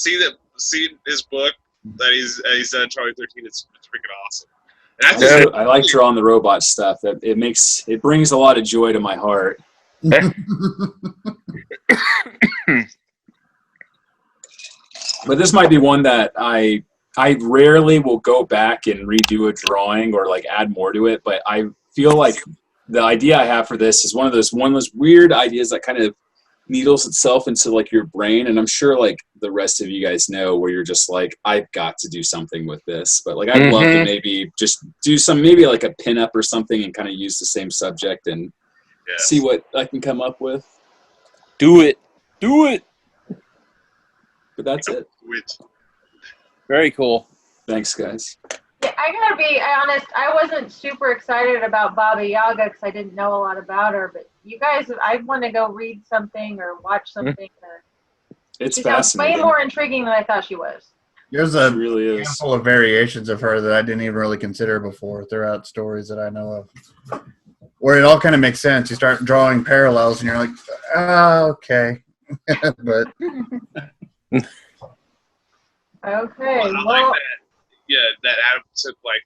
Speaker 3: seen his book that he's done, Charlie 13, it's freaking awesome. And
Speaker 7: I like drawing the robot stuff. That it brings a lot of joy to my heart. But this might be one that I rarely will go back and redo a drawing or like add more to it. But I feel like the idea I have for this is one of those weird ideas that kind of needles itself into like your brain. And I'm sure like the rest of you guys know where you're just like, I've got to do something with this. But like I'd love to maybe just do maybe like a pinup or something and kind of use the same subject and see what I can come up with.
Speaker 2: Do it.
Speaker 7: But that's it.
Speaker 2: Very cool.
Speaker 7: Thanks, guys.
Speaker 1: Yeah, I gotta be honest, I wasn't super excited about Baba Yaga because I didn't know a lot about her, but you guys, I want to go read something or watch something.
Speaker 7: It's
Speaker 1: she sounds
Speaker 7: fascinating.
Speaker 1: way more intriguing than I thought she was.
Speaker 4: There's a
Speaker 7: really
Speaker 4: handful of variations of her that I didn't even really consider before throughout stories that I know of, where it all kind of makes sense. You start drawing parallels, and you're like, oh, okay. But
Speaker 1: okay.
Speaker 3: I like that. Yeah, that Adam took like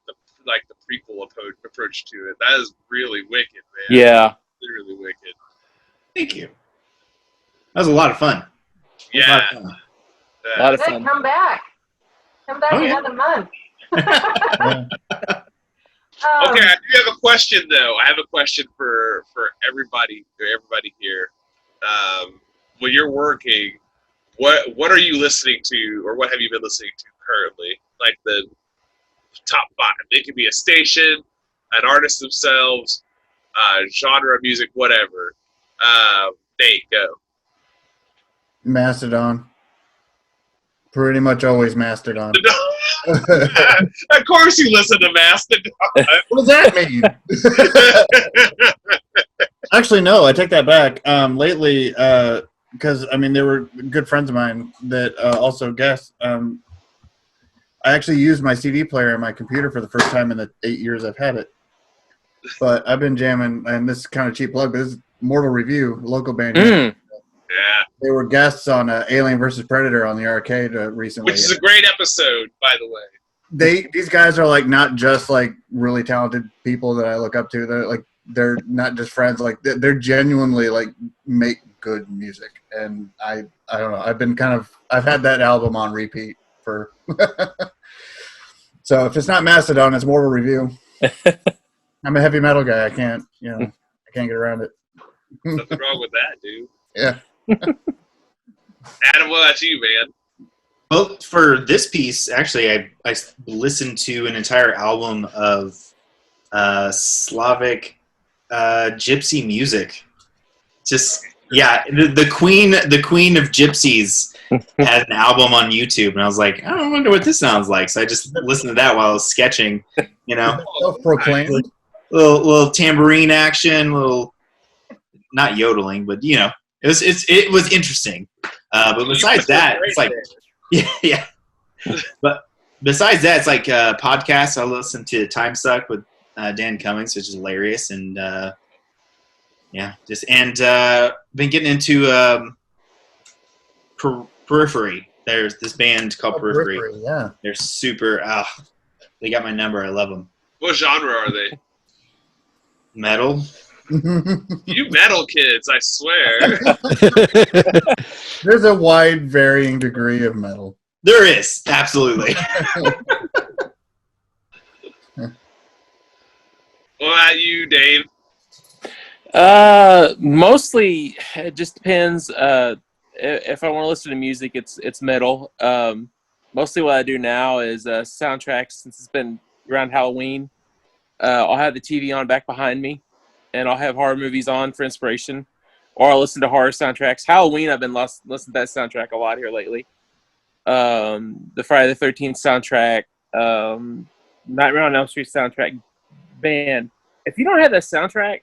Speaker 3: the prequel approach to it. That is really wicked, man.
Speaker 2: Yeah.
Speaker 3: Really wicked.
Speaker 6: Thank you. That was a lot of fun.
Speaker 3: Yeah.
Speaker 2: A lot of fun.
Speaker 1: Come back. Come back another month.
Speaker 3: Okay, I do have a question though. I have a question for everybody here. When you're working, what are you listening to, or what have you been listening to currently? Like the top 5. It could be a station, an artist themselves, genre of music, whatever. Nate, go.
Speaker 4: Mastodon. Pretty much always Mastodon.
Speaker 3: Of course you listen to Mastodon.
Speaker 4: What does that mean? Actually, no, I take that back. Lately, because, they were good friends of mine that also guests. I actually used my CD player on my computer for the first time in the 8 years I've had it. But I've been jamming, and this is kind of cheap plug, but this is Mortal Review, a local band.
Speaker 3: Yeah.
Speaker 4: They were guests on Alien vs. Predator on the arcade recently.
Speaker 3: Which is a great episode, by the way.
Speaker 4: These guys are like not just like really talented people that I look up to. They're not just friends. Like they're genuinely like make good music. And I don't know. I've had that album on repeat for. So if it's not Mastodon, it's Mortal Review. I'm a heavy metal guy. I can't get around it.
Speaker 3: Nothing wrong with that, dude.
Speaker 4: Yeah.
Speaker 3: Adam, what about you, man?
Speaker 6: Well, for this piece, actually, I listened to an entire album of Slavic gypsy music. Just the queen of gypsies had an album on YouTube, and I was like, I wonder what this sounds like. So I just listened to that while I was sketching.
Speaker 4: Self-proclaimed.
Speaker 6: Little tambourine action, little not yodeling, but it was interesting. But besides that, it's like yeah. But besides that, it's like podcasts. I listen to Time Suck with Dan Cummings, which is hilarious, and been getting into Periphery. There's this band called Periphery.
Speaker 4: Yeah.
Speaker 6: They're super. They got my number. I love them.
Speaker 3: What genre are they?
Speaker 6: Metal.
Speaker 3: You metal kids, I swear.
Speaker 4: There's a wide varying degree of metal.
Speaker 6: There is, absolutely.
Speaker 3: What about you, Dave?
Speaker 2: Mostly, it just depends. If I want to listen to music, it's metal. Mostly what I do now is soundtracks. Since it's been around Halloween, I'll have the TV on back behind me, and I'll have horror movies on for inspiration, or I'll listen to horror soundtracks. Halloween, I've been listening to that soundtrack a lot here lately. The Friday the 13th soundtrack, Nightmare on Elm Street soundtrack. Band, if you don't have that soundtrack,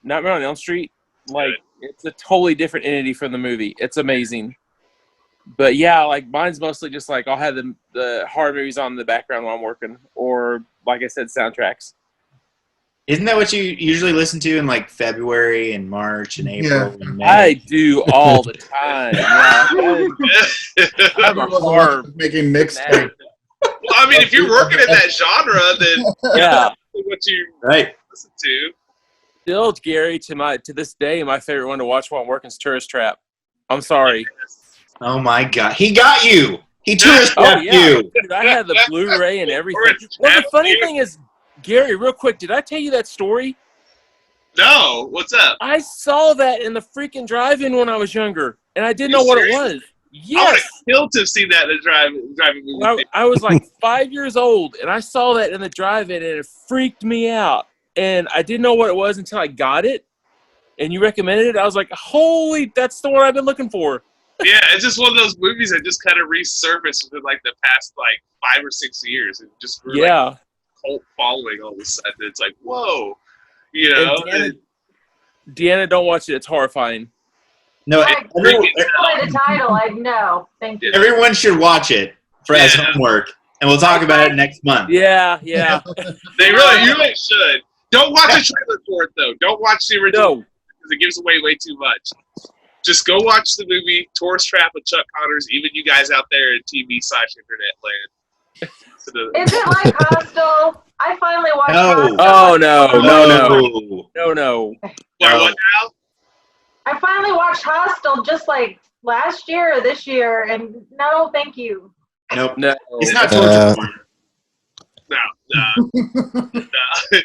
Speaker 2: Nightmare on Elm Street, like, it's a totally different entity from the movie. It's amazing. But yeah, like, mine's mostly just like I'll have the horror movies on in the background while I'm working, or like I said, soundtracks.
Speaker 6: Isn't that what you usually listen to in like February and March and April and May?
Speaker 2: I do all the time. Yeah, I'm a horror
Speaker 4: making mixtape.
Speaker 3: Well, I mean, if you're working in that genre, then
Speaker 2: yeah,
Speaker 3: what you listen to.
Speaker 2: Still, Gary, to this day, my favorite one to watch while I'm working is Tourist Trap. I'm sorry.
Speaker 6: Oh my God, he got you. He tourist trapped you.
Speaker 2: Dude, I had the Blu-ray and everything. Well, the funny thing is, Gary, real quick, did I tell you that story?
Speaker 3: No, what's up?
Speaker 2: I saw that in the freaking drive-in when I was younger, and I didn't know what it was. Yes.
Speaker 3: I would have killed to have seen that in the driving movie.
Speaker 2: I was like 5 years old, and I saw that in the drive-in, and it freaked me out. And I didn't know what it was until I got it, and you recommended it. I was like, holy, that's the one I've been looking for.
Speaker 3: Yeah, it's just one of those movies that just kind of resurfaced within like the past like 5 or 6 years. It just grew like cult following all of a sudden. It's like, whoa, you know.
Speaker 2: Deanna, don't watch it. It's horrifying.
Speaker 6: No,
Speaker 1: the title. No, thank you.
Speaker 6: Everyone should watch it as homework, and we'll talk about it next month.
Speaker 2: Yeah.
Speaker 3: You really should. Don't watch the trailer for it though. Don't watch the original because it gives away way too much. Just go watch the movie Tourist Trap with Chuck Connors. Even you guys out there in TV/internet land.
Speaker 1: Is it like Hostel? I finally watched Hostel.
Speaker 2: Oh no.
Speaker 3: What now?
Speaker 1: I finally watched Hostel just like last year or this year, and no, thank you.
Speaker 6: Nope.
Speaker 2: No.
Speaker 6: It's not torture porn.
Speaker 3: No,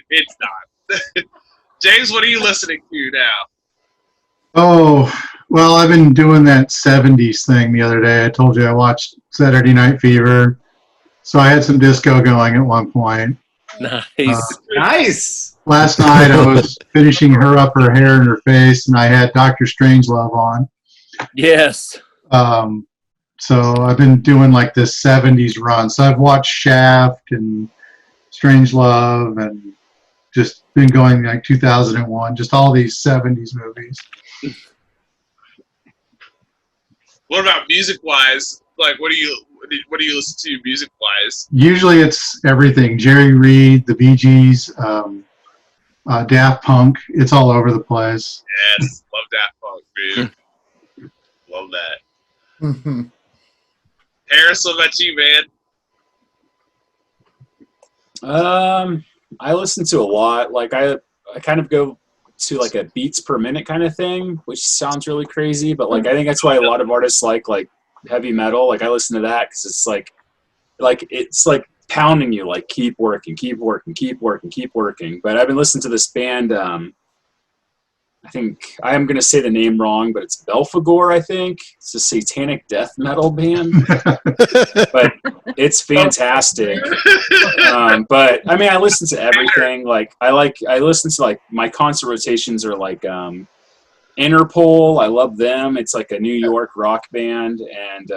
Speaker 3: it's not. James, what are you listening to now?
Speaker 8: Oh, well, I've been doing that 70s thing the other day. I told you I watched Saturday Night Fever. So I had some disco going at one point.
Speaker 2: Nice.
Speaker 6: Nice.
Speaker 8: Last night I was finishing her up her hair and her face, and I had Dr. Strangelove on.
Speaker 2: Yes.
Speaker 8: So I've been doing like this 70s run. So I've watched Shaft and Strangelove and just been going like 2001, just all these 70s movies.
Speaker 3: What about music-wise? Like, what do you listen to music-wise?
Speaker 8: Usually it's everything. Jerry Reed, the Bee Gees, Daft Punk. It's all over the place.
Speaker 3: Yes, love Daft Punk, dude. Love that. Harris, what about you, man?
Speaker 7: I listen to a lot. Like I kind of go to like a beats per minute kind of thing, which sounds really crazy, but like I think that's why a lot of artists like heavy metal. Like I listen to that because it's like it's like pounding you, like keep working. But I've been listening to this band. I think I am going to say the name wrong, but it's Belphegor, I think. It's a satanic death metal band. But it's fantastic. But, I mean, I listen to everything. Like, I listen to, like, my concert rotations are, like, Interpol. I love them. It's, like, a New York rock band. And,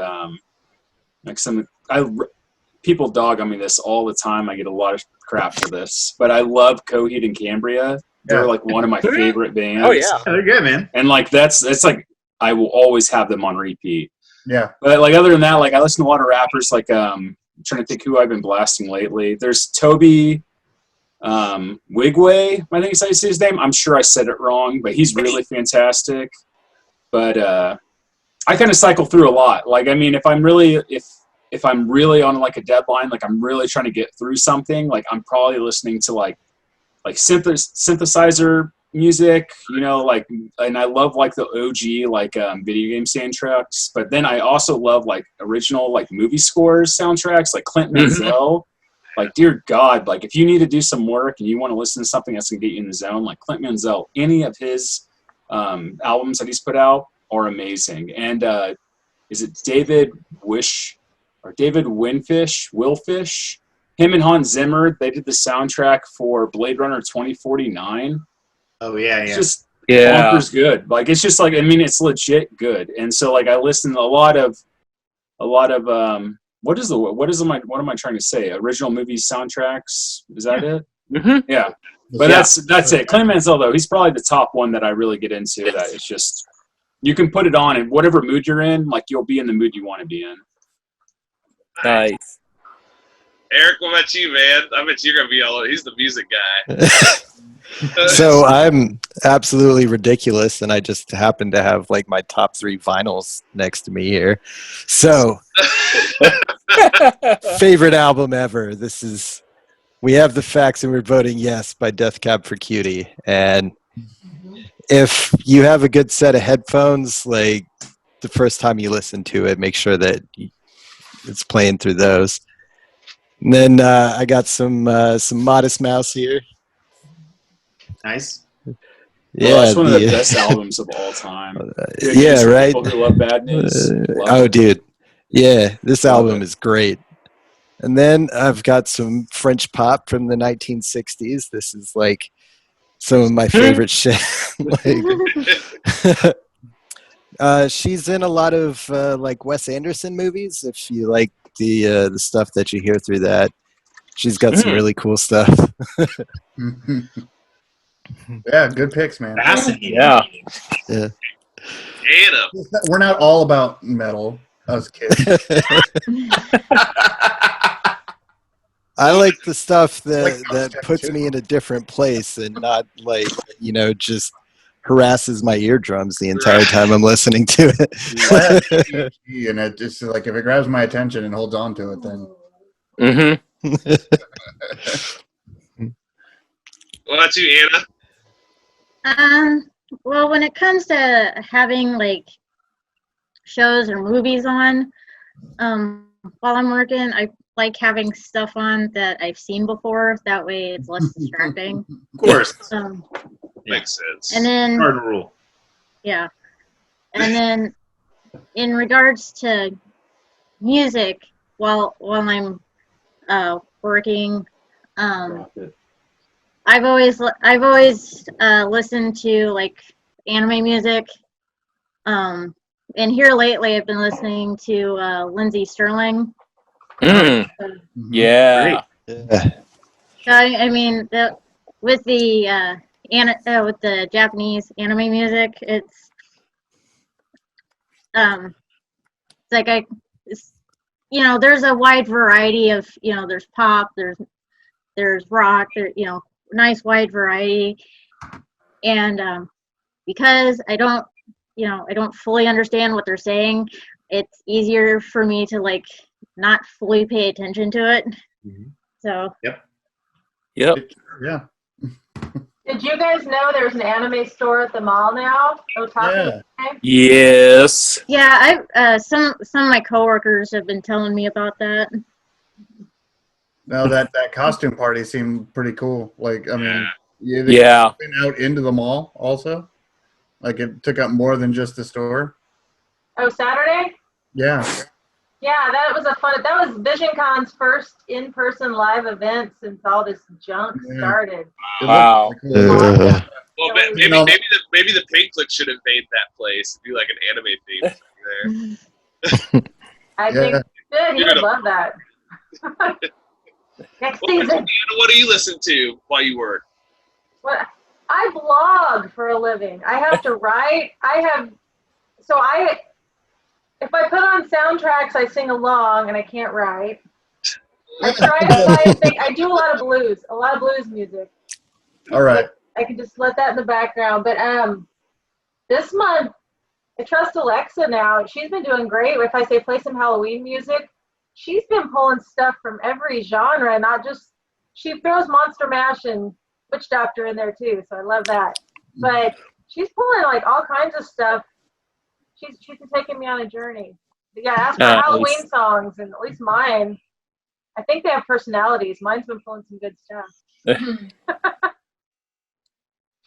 Speaker 7: people dog on me this all the time. I get a lot of crap for this. But I love Coheed and Cambria. They're like one of my favorite bands.
Speaker 6: Oh yeah, they're good, man.
Speaker 7: And like it's like I will always have them on repeat.
Speaker 4: Yeah.
Speaker 7: But like other than that, like I listen to a lot of rappers. Like I'm trying to think who I've been blasting lately. There's Toby. Wigway, I think is how you say his name. I'm sure I said it wrong, but he's really fantastic. But I kind of cycle through a lot. Like, I mean, if I'm really on like a deadline, like I'm really trying to get through something, like I'm probably listening to like synthesizer music, you know, like, and I love like the OG like video game soundtracks. But then I also love like original like movie scores soundtracks, like Clint Mansell. Like, dear God, like if you need to do some work and you want to listen to something that's gonna get you in the zone, like Clint Mansell, any of his albums that he's put out are amazing. And is it David Willfish? Him and Hans Zimmer, they did the soundtrack for Blade Runner 2049.
Speaker 6: Oh yeah,
Speaker 7: It's
Speaker 6: yeah.
Speaker 7: just
Speaker 2: Yeah.
Speaker 7: bonkers good. Like it's just like, I mean, it's legit good. And so like I listen to a lot of what am I trying to say? Original movie soundtracks. Is that it?
Speaker 2: Mm-hmm.
Speaker 7: Yeah. But that's it. Clint Mansell though, he's probably the top one that I really get into. That it's just, you can put it on and whatever mood you're in, like you'll be in the mood you want to be in.
Speaker 2: Nice.
Speaker 3: Eric, what about you, man? I bet you're gonna be all. He's the music guy.
Speaker 5: So I'm absolutely ridiculous, and I just happen to have like my top 3 vinyls next to me here. So, favorite album ever. We have the facts, and we're voting yes by Death Cab for Cutie. And if you have a good set of headphones, like the first time you listen to it, make sure that it's playing through those. And then I got some Modest Mouse here.
Speaker 6: Nice.
Speaker 7: Well, that's one of the best albums of all time. Dude,
Speaker 5: yeah, right.
Speaker 7: People who love Bad News.
Speaker 5: Dude. Yeah, this
Speaker 7: Love
Speaker 5: album is great. And then I've got some French pop from the 1960s. This is like some of my favorite shit. She's in a lot of like Wes Anderson movies. If you like the stuff that you hear through that, she's got some really cool stuff.
Speaker 4: Yeah, good picks, man.
Speaker 6: Fascinating.
Speaker 2: Yeah.
Speaker 3: Anna.
Speaker 4: We're not all about metal, us kids.
Speaker 5: I like the stuff
Speaker 4: Like
Speaker 5: that puts me in a different place and not like, just harasses my eardrums the entire time I'm listening to it.
Speaker 4: I have ADHD, and it just like if it grabs my attention and holds on to it, then.
Speaker 2: Mm-hmm.
Speaker 3: What about you, Anna?
Speaker 9: Well, when it comes to having like shows or movies on, while I'm working, I like having stuff on that I've seen before. That way, it's less distracting.
Speaker 6: Of course.
Speaker 3: Makes sense.
Speaker 9: And then,
Speaker 6: Hard rule.
Speaker 9: yeah, and then in regards to music, while I'm working, I've always listened to like anime music, and here lately I've been listening to Lindsey Sterling.
Speaker 2: Mm. Yeah.
Speaker 5: Yeah.
Speaker 9: I mean, with the Japanese anime music, it's like there's a wide variety of there's pop, there's rock, nice wide variety, and because I don't fully understand what they're saying, it's easier for me to like not fully pay attention to it.
Speaker 6: Mm-hmm.
Speaker 9: So
Speaker 2: Yep.
Speaker 4: Yeah.
Speaker 1: Did you guys know there's an anime store at the mall now? Otaku?
Speaker 2: Yes.
Speaker 9: yeah, I've some of my coworkers have been telling me about that.
Speaker 4: No, that costume party seemed pretty cool. Like, I mean, they went out into the mall also. Like, it took up more than just the store.
Speaker 1: Oh, Saturday?
Speaker 4: Yeah.
Speaker 1: Yeah, that was that was Visioncon's first in-person live event since all this junk started.
Speaker 2: Wow.
Speaker 3: Well, maybe the Pink Clique should have made that place. Do like an anime theme there.
Speaker 1: I think you would love that. Next season.
Speaker 3: What do you listen to while you work?
Speaker 1: Well, I blog for a living. I have to write. If I put on soundtracks, I sing along, and I can't write. I try to try and think. I do a lot of blues music.
Speaker 4: All right.
Speaker 1: I can just let that in the background. But this month, I trust Alexa now. She's been doing great. If I say play some Halloween music, she's been pulling stuff from every genre, not just. She throws Monster Mash and Witch Doctor in there too, so I love that. But she's pulling like all kinds of stuff. She's been taking me on a journey. But yeah, ask for Halloween songs, and at least mine. I think they have personalities. Mine's been pulling some good stuff.
Speaker 3: Oh,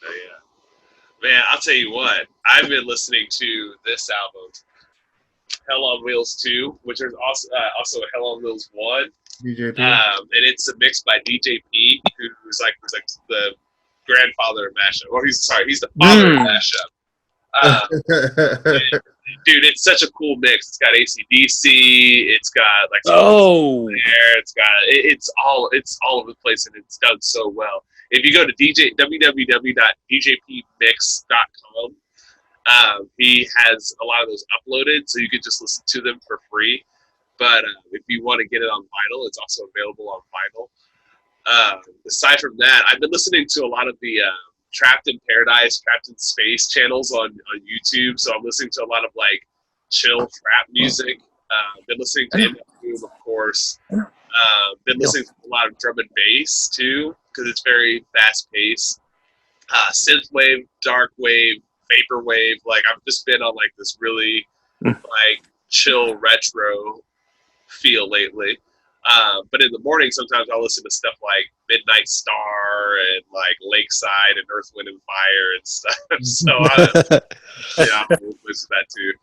Speaker 3: yeah. Man, I'll tell you what. I've been listening to this album, Hell on Wheels 2, which is also Hell on Wheels 1.
Speaker 4: DJP.
Speaker 3: And it's a mix by DJ P, who's like the grandfather of mashup. Or he's the father of mashup. Dude, it's such a cool mix. It's got AC/DC. It's got like air. It's all over the place, and it's done so well. If you go to www.djpmix.com, he has a lot of those uploaded, so you can just listen to them for free. But if you want to get it on vinyl, it's also available on vinyl. Aside from that, I've been listening to a lot of the Trapped in Paradise, Trapped in Space channels on YouTube. So I'm listening to a lot of like chill trap music. Been listening to MF of course. Been listening to a lot of drum and bass too, because it's very fast paced. Synthwave, dark wave, vaporwave. Like I've just been on like this really like chill retro feel lately. But in the morning, sometimes I'll listen to stuff like Midnight Star and like Lakeside and Earth, Wind, and Fire and stuff. So I'll listen to that too.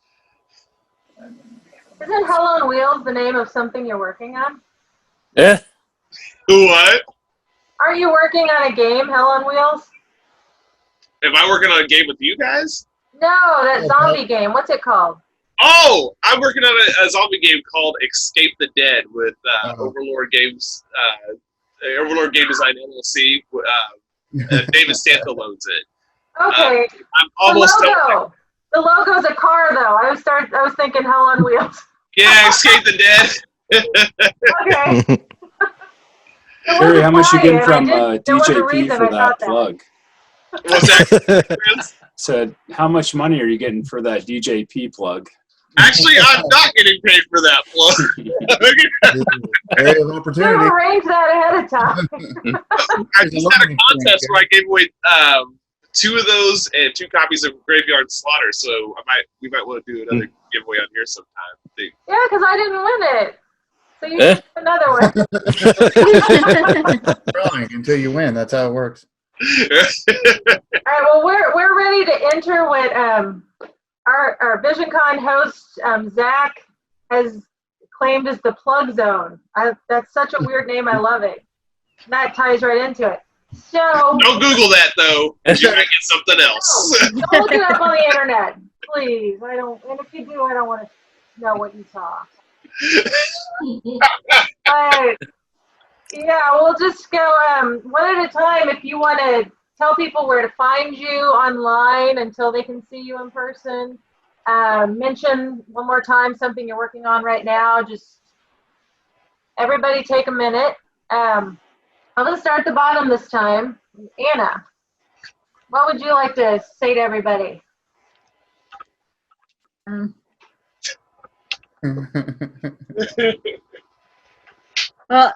Speaker 1: Isn't Hell on Wheels the name of something you're working on?
Speaker 2: Yeah.
Speaker 3: What?
Speaker 1: Aren't you working on a game, Hell on Wheels?
Speaker 3: Am I working on a game with you guys?
Speaker 1: No, that zombie game. What's it called?
Speaker 3: Oh, I'm working on a zombie game called Escape the Dead with Overlord Games, Overlord Game Design LLC. David Stanfield owns it.
Speaker 1: Okay.
Speaker 3: I'm almost
Speaker 1: done. The logo's a car, though. I was thinking Hell on Wheels.
Speaker 3: Yeah, Escape the Dead.
Speaker 1: Okay.
Speaker 7: Harry, how much you getting from DJP for that plug?
Speaker 3: What's that?
Speaker 7: Said, how much money are you getting for that DJP plug?
Speaker 3: Actually, I'm not getting paid for that plug.
Speaker 4: Area of opportunity.
Speaker 1: You arranged that ahead of time.
Speaker 3: I just had a contest where I gave away 2 of those and 2 copies of Graveyard Slaughter. So we might want to do another giveaway on here sometime.
Speaker 1: Yeah, because I didn't win it. So you get another one.
Speaker 4: Drawing until you win. That's how it works.
Speaker 1: All right. Well, we're ready to enter what our Visioncon host Zach has claimed as the plug zone. That's such a weird name. I love it. That ties right into it. So
Speaker 3: don't Google that though. You might get something else.
Speaker 1: No, don't look it up on the internet, please. I don't. And if you do, I don't want to know what you saw. But yeah, we'll just go one at a time. If you want to tell people where to find you online until they can see you in person, mention one more time something you're working on right now. Just everybody take a minute. I'm going to start at the bottom this time. Anna, what would you like to say to everybody?
Speaker 9: Well,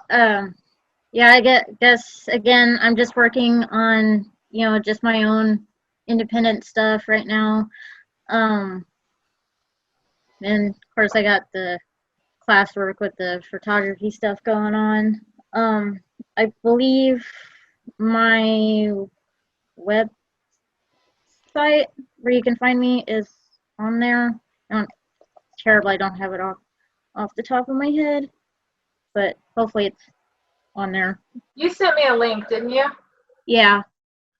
Speaker 9: yeah, I guess again, I'm just working on, just my own independent stuff right now. And of course I got the classwork with the photography stuff going on. I believe my website where you can find me is on there. Terrible, I don't have it off the top of my head, but hopefully it's on there.
Speaker 1: You sent me a link, didn't you?
Speaker 9: Yeah.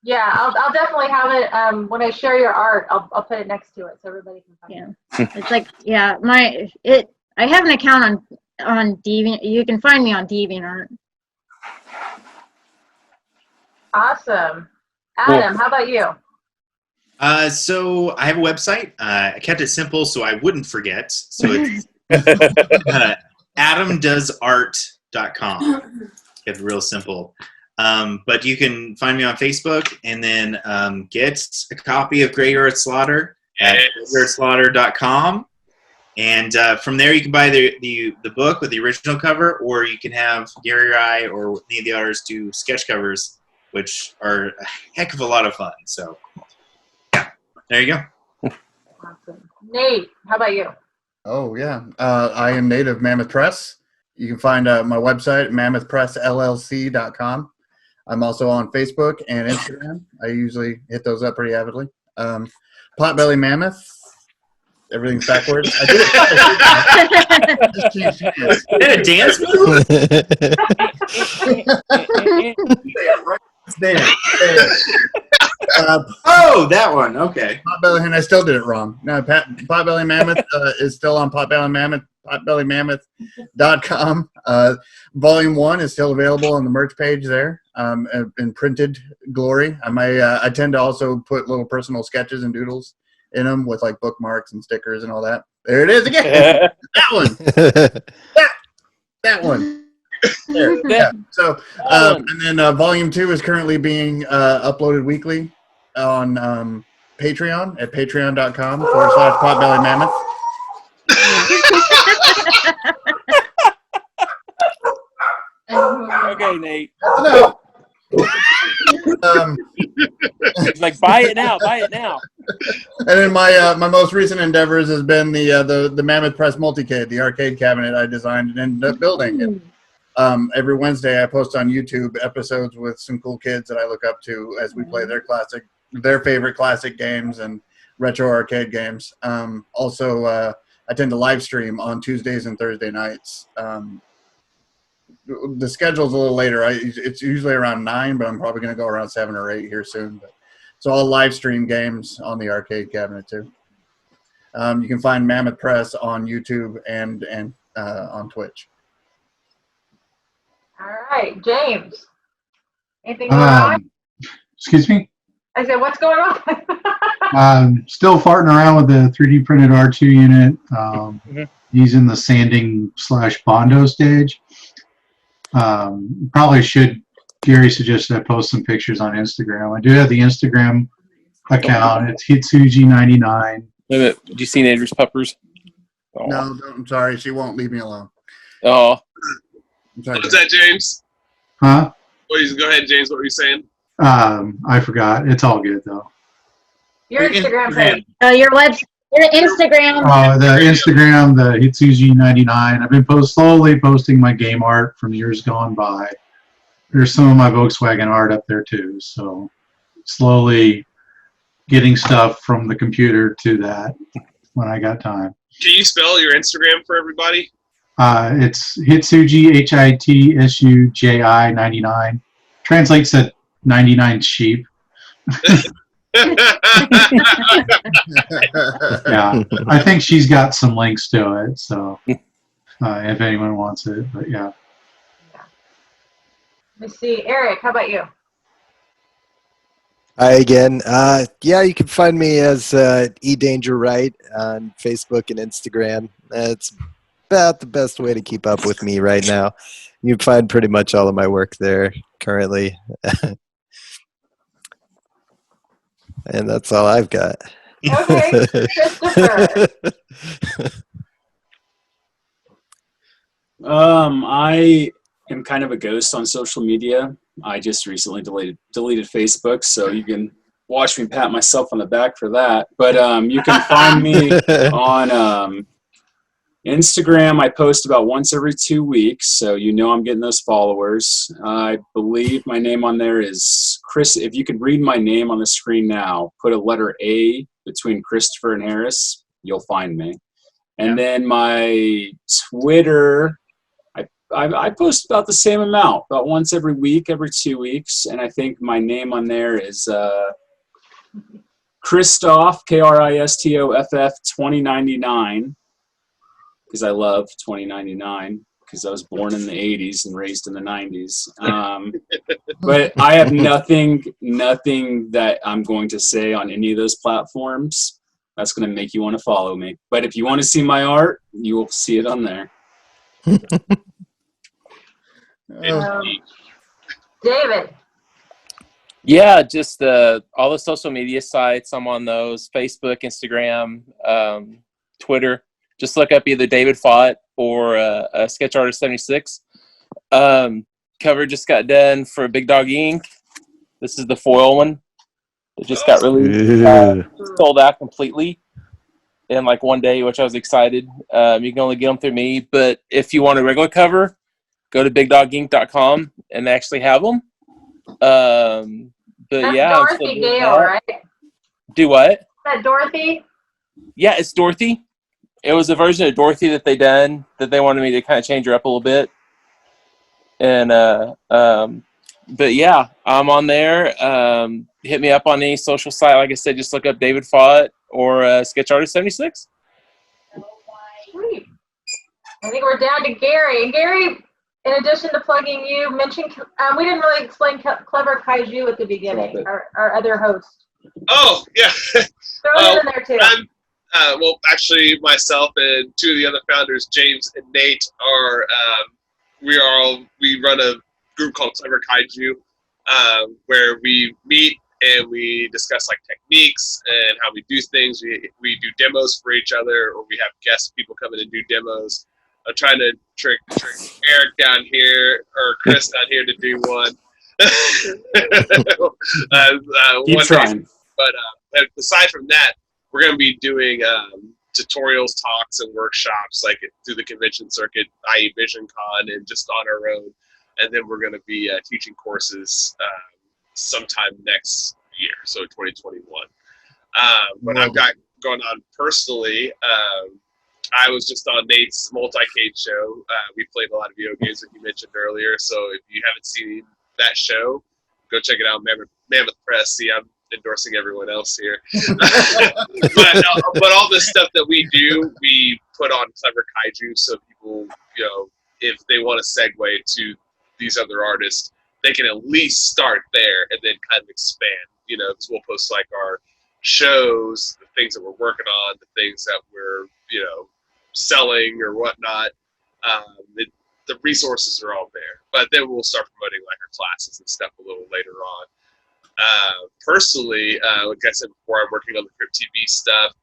Speaker 1: Yeah, I'll definitely have it when I share your art. I'll put it next to it so everybody can find it.
Speaker 9: It's like, yeah, I have an account on Deviant. You can find me on DeviantArt.
Speaker 1: Awesome. Adam, how about you?
Speaker 6: So I have a website. I kept it simple so I wouldn't forget. So it's AdamDoesArt.com. It's real simple. But you can find me on Facebook and then get a copy of Graveyard Slaughter at graveyardslaughter.com. And from there, you can buy the book with the original cover, or you can have Gary or I or any of the others do sketch covers, which are a heck of a lot of fun. So, yeah, there you go.
Speaker 1: Awesome. Nate, how about you?
Speaker 4: Oh, yeah. I am Nate of Mammoth Press. You can find my website, mammothpressllc.com. I'm also on Facebook and Instagram. I usually hit those up pretty avidly. Potbelly Mammoth. Everything's backwards. I did it. Just changed hands.
Speaker 6: Is that a dance move?
Speaker 4: There.
Speaker 6: Oh, that one. Okay.
Speaker 4: Potbelly, and I still did it wrong. No, Potbelly Mammoth is still on potbellymammoth.com. Volume 1 is still available on the merch page there in printed glory. I tend to also put little personal sketches and doodles in them with like bookmarks and stickers and all that. There it is again. That one. That one. There. Yeah. So, and then Volume 2 is currently being uploaded weekly on Patreon at patreon.com/potbellymammoth.
Speaker 2: Okay, Nate.
Speaker 4: No.
Speaker 2: It's like, buy it now.
Speaker 4: And then my most recent endeavors has been the Mammoth Press Multicade, the arcade cabinet I designed and ended up building. And, every Wednesday I post on YouTube episodes with some cool kids that I look up to as we play their favorite classic games and retro arcade games. Also, I tend to live stream on Tuesdays and Thursday nights. The schedule's a little later. It's usually around 9, but I'm probably going to go around 7 or 8 here soon. So I'll live stream games on the arcade cabinet too. You can find Mammoth Press on YouTube and on Twitch.
Speaker 1: All right, James. Anything going on?
Speaker 8: Excuse me?
Speaker 1: I said, what's going on?
Speaker 8: Still farting around with the 3D printed R2 unit. Using the sanding / Bondo stage. Probably should. Gary suggested I post some pictures on Instagram. I do have the Instagram account. It's Hitsuji99.
Speaker 2: Did you see Nader's puppers? Oh.
Speaker 4: No, I'm sorry. She won't leave me alone.
Speaker 2: Oh.
Speaker 4: I'm sorry.
Speaker 3: What was that, James?
Speaker 8: Huh?
Speaker 3: Go ahead, James. What were you saying?
Speaker 8: I forgot. It's all good though.
Speaker 1: Your Instagram page.
Speaker 9: Your Instagram.
Speaker 8: The Instagram, the Hitsuji99. I've been slowly posting my game art from years gone by. There's some of my Volkswagen art up there too. So slowly getting stuff from the computer to that when I got time.
Speaker 3: Can you spell your Instagram for everybody?
Speaker 8: It's Hitsuji, HITSUJI 99. Translates to 99 sheep. Yeah, I think she's got some links to it, so if anyone wants it, but yeah.
Speaker 1: Let me see. Eric, how about you?
Speaker 5: Hi again. Yeah, you can find me as eDangerRight on Facebook and Instagram. That's about the best way to keep up with me right now. You can find pretty much all of my work there currently. And that's all I've got.
Speaker 1: Okay, Christopher.
Speaker 7: I am kind of a ghost on social media. I just recently deleted Facebook, so you can watch me pat myself on the back for that. But you can find me on Instagram. I post about once every 2 weeks, so you know I'm getting those followers. I believe my name on there is Chris. If you could read my name on the screen now, put a letter A between Christopher and Harris, you'll find me. And then my Twitter, I post about the same amount, about once every week, every 2 weeks, and I think my name on there is Christoph, Kristoff 2099, because I love 2099, because I was born in the 80s and raised in the 90s. But I have nothing that I'm going to say on any of those platforms that's going to make you want to follow me. But if you want to see my art, you will see it on there.
Speaker 1: David.
Speaker 2: Yeah, just all the social media sites. I'm on those: Facebook, Instagram, Twitter. Just look up either David Fott or Sketch Artist 76. Cover just got done for Big Dog Inc. This is the foil one. It just got released. Sold out completely in like one day, which I was excited. You can only get them through me, but if you want a regular cover, go to bigdogink.com and they actually have them. But
Speaker 1: That's
Speaker 2: yeah,
Speaker 1: Dorothy Gale, right?
Speaker 2: Do what?
Speaker 1: Is that Dorothy?
Speaker 2: Yeah, it's Dorothy. It was a version of Dorothy that they wanted me to kind of change her up a little bit. And but yeah, I'm on there. Hit me up on any social site. Like I said, just look up David Fott or Sketch Artist 76.
Speaker 1: Sweet. I think we're down to Gary. And Gary, in addition to plugging you, mentioned we didn't really explain Clever Kaiju at the beginning. Our other host.
Speaker 3: Oh yeah.
Speaker 1: Throw it in there too.
Speaker 3: Well, actually, myself and two of the other founders, James and Nate, are we run a group called Clever Kaiju, where we meet and we discuss like techniques and how we do things. We do demos for each other, or we have guest people come in and do demos. I'm trying to trick Eric down here or Chris down here to do one.
Speaker 7: Keep trying.
Speaker 3: But aside from that, we're going to be doing tutorials, talks, and workshops like through the convention circuit, i.e. Visioncon, and just on our own. And then we're going to be teaching courses sometime next year, so 2021. What I've got going on personally, I was just on Nate's Multicade show. We played a lot of video games that you mentioned earlier, so if you haven't seen that show, go check it out, Mammoth Press. See, I'm endorsing everyone else here. but all the stuff that we do, we put on Clever Kaiju, so people, if they want to segue to these other artists, they can at least start there and then kind of expand, because we'll post like our shows, the things that we're working on, the things that we're, selling or whatnot. The resources are all there, but then we'll start promoting like our classes and stuff a little later on. Personally, like I said before, I'm working on the Crypt TV stuff.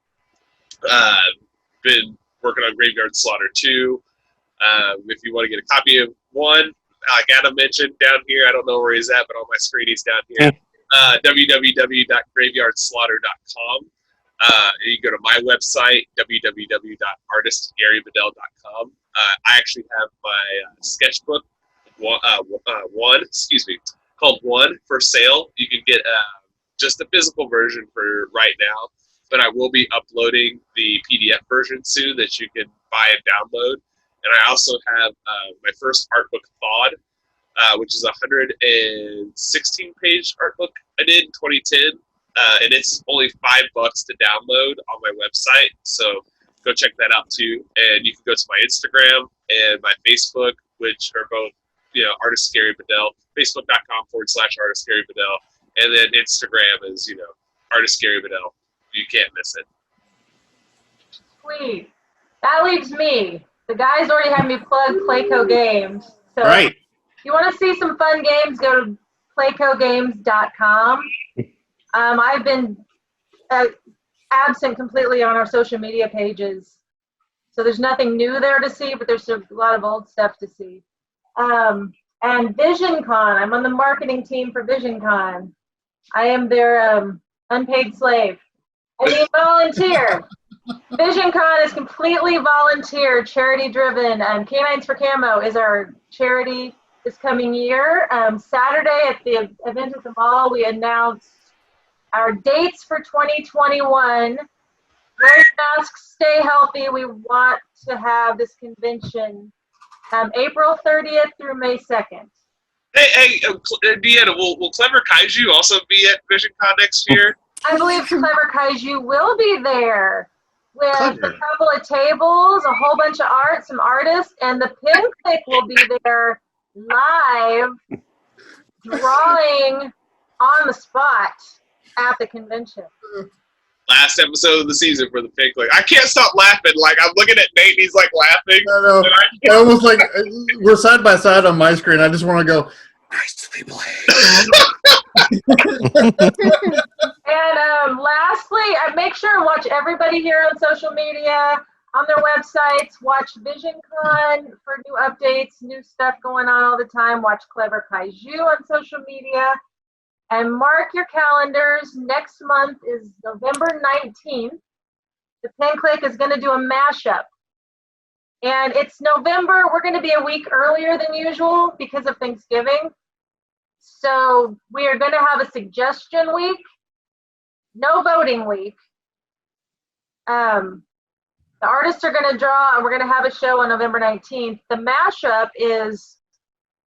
Speaker 3: Been working on Graveyard Slaughter 2. If you want to get a copy of one, like Adam mentioned down here, I don't know where he's at, but on my screen he's down here. www.graveyardslaughter.com. You can go to my website, www.artistgarybedell.com. I actually have my sketchbook, called One, for sale. You can get just a physical version for right now, but I will be uploading the PDF version soon that you can buy and download. And I also have my first art book, Thawed, which is a 116-page art book I did in 2010. And it's only $5 to download on my website. So go check that out too. And you can go to my Instagram and my Facebook, which are both, Artist Gary Bedell, facebook.com/Artist Gary Bedell. And then Instagram is, Artist Gary Bedell. You can't miss it.
Speaker 1: Sweet. That leaves me. The guys already have me plug Playco Games. So
Speaker 6: Right.
Speaker 1: if you want to see some fun games, go to playcogames.com. I've been absent completely on our social media pages. So there's nothing new there to see, but there's a lot of old stuff to see. And Visioncon, I'm on the marketing team for Visioncon. I am their unpaid slave. I mean, volunteer. Visioncon is completely volunteer, charity-driven. Canines for Camo is our charity this coming year. Saturday at the event at the mall, we announced our dates for 2021. Wear masks, stay healthy. We want to have this convention April 30th through May 2nd.
Speaker 3: Hey, Deanna, will Clever Kaiju also be at VisionCon next year?
Speaker 1: I believe Clever Kaiju will be there with a couple of tables, a whole bunch of art, some artists, and the Clique will be there live, drawing on the spot at the convention.
Speaker 3: Last episode of the season for the Pink Clique. I can't stop laughing. Like, I'm looking at Nate and he's like laughing.
Speaker 4: I know. I almost like we're side by side on my screen. I just want to go, nicely played.
Speaker 1: And lastly, make sure and watch everybody here on social media, on their websites. Watch Visioncon for new updates, new stuff going on all the time. Watch Clever Kaiju on social media. And mark your calendars. Next month is November 19th. The Pink Clique is going to do a mashup. And it's November. We're going to be a week earlier than usual because of Thanksgiving. So we are going to have a suggestion week. No voting week. The artists are going to draw, and we're going to have a show on November 19th. The mashup is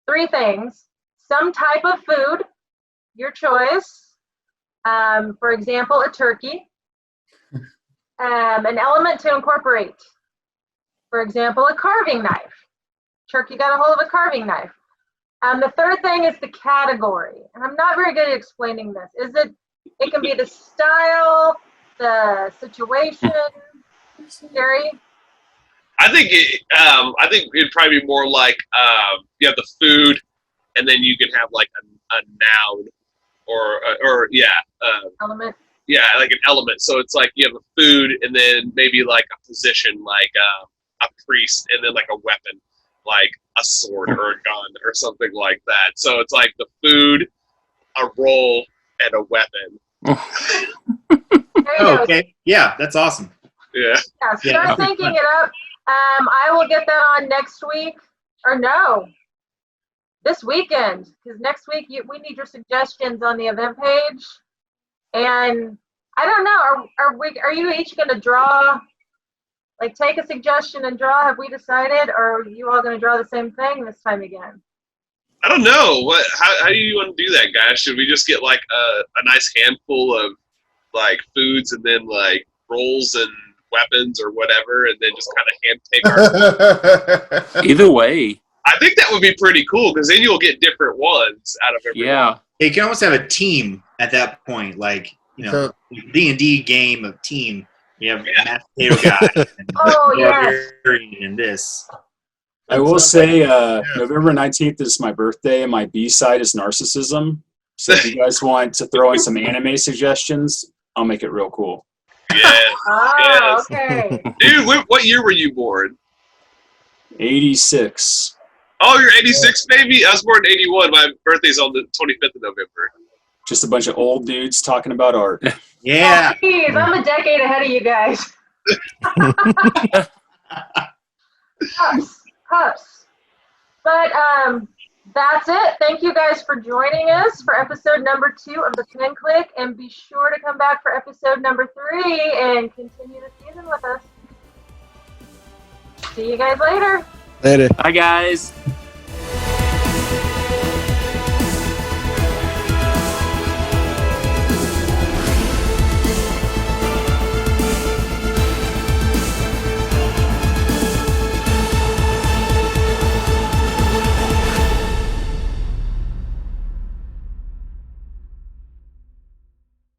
Speaker 1: 3 things. Some type of food, your choice. For example, a turkey. An element to incorporate. For example, a carving knife. Turkey got a hold of a carving knife. The third thing is the category. And I'm not very good at explaining this. It can be the style, the situation. Gary?
Speaker 3: I think it'd probably be more like you have the food, and then you can have like a noun or
Speaker 1: Element.
Speaker 3: Yeah, like an element. So it's like you have a food, and then maybe like a position, like a priest, and then like a weapon, like a sword or a gun or something like that. So it's like the food, a role, and a weapon.
Speaker 6: Okay. Yeah, that's awesome.
Speaker 3: Yeah.
Speaker 1: Start thinking it up. I will get that on next week. Or no, this weekend. Because next week we need your suggestions on the event page. And I don't know. Are you each going to draw? Like, take a suggestion and draw? Have we decided? Or are you all going to draw the same thing this time again?
Speaker 3: I don't know. How do you want to do that, guys? Should we just get like a nice handful of like foods and then like rolls and weapons or whatever, and then just kind of hand take our
Speaker 2: Either way.
Speaker 3: I think that would be pretty cool, because then you'll get different ones out of everyone.
Speaker 2: Yeah.
Speaker 6: You can almost have a team at that point, like, D&D game of team. You have mashed potato guy and this.
Speaker 7: I will say November 19th is my birthday, and my B-side is narcissism. So if you guys want to throw in some anime suggestions, I'll make it real cool.
Speaker 1: Oh, okay.
Speaker 3: Dude, what year were you born?
Speaker 7: 86.
Speaker 3: Oh, you're 86, baby? I was born in 81. My birthday's on the 25th of November.
Speaker 7: Just a bunch of old dudes talking about art.
Speaker 6: Yeah.
Speaker 1: Oh, geez, I'm a decade ahead of you guys. Huffs. But that's it. Thank you guys for joining us for episode number 2 of the Pink Clique, and be sure to come back for episode number 3 and continue the season with us. See you guys later.
Speaker 5: Later.
Speaker 2: Bye, guys.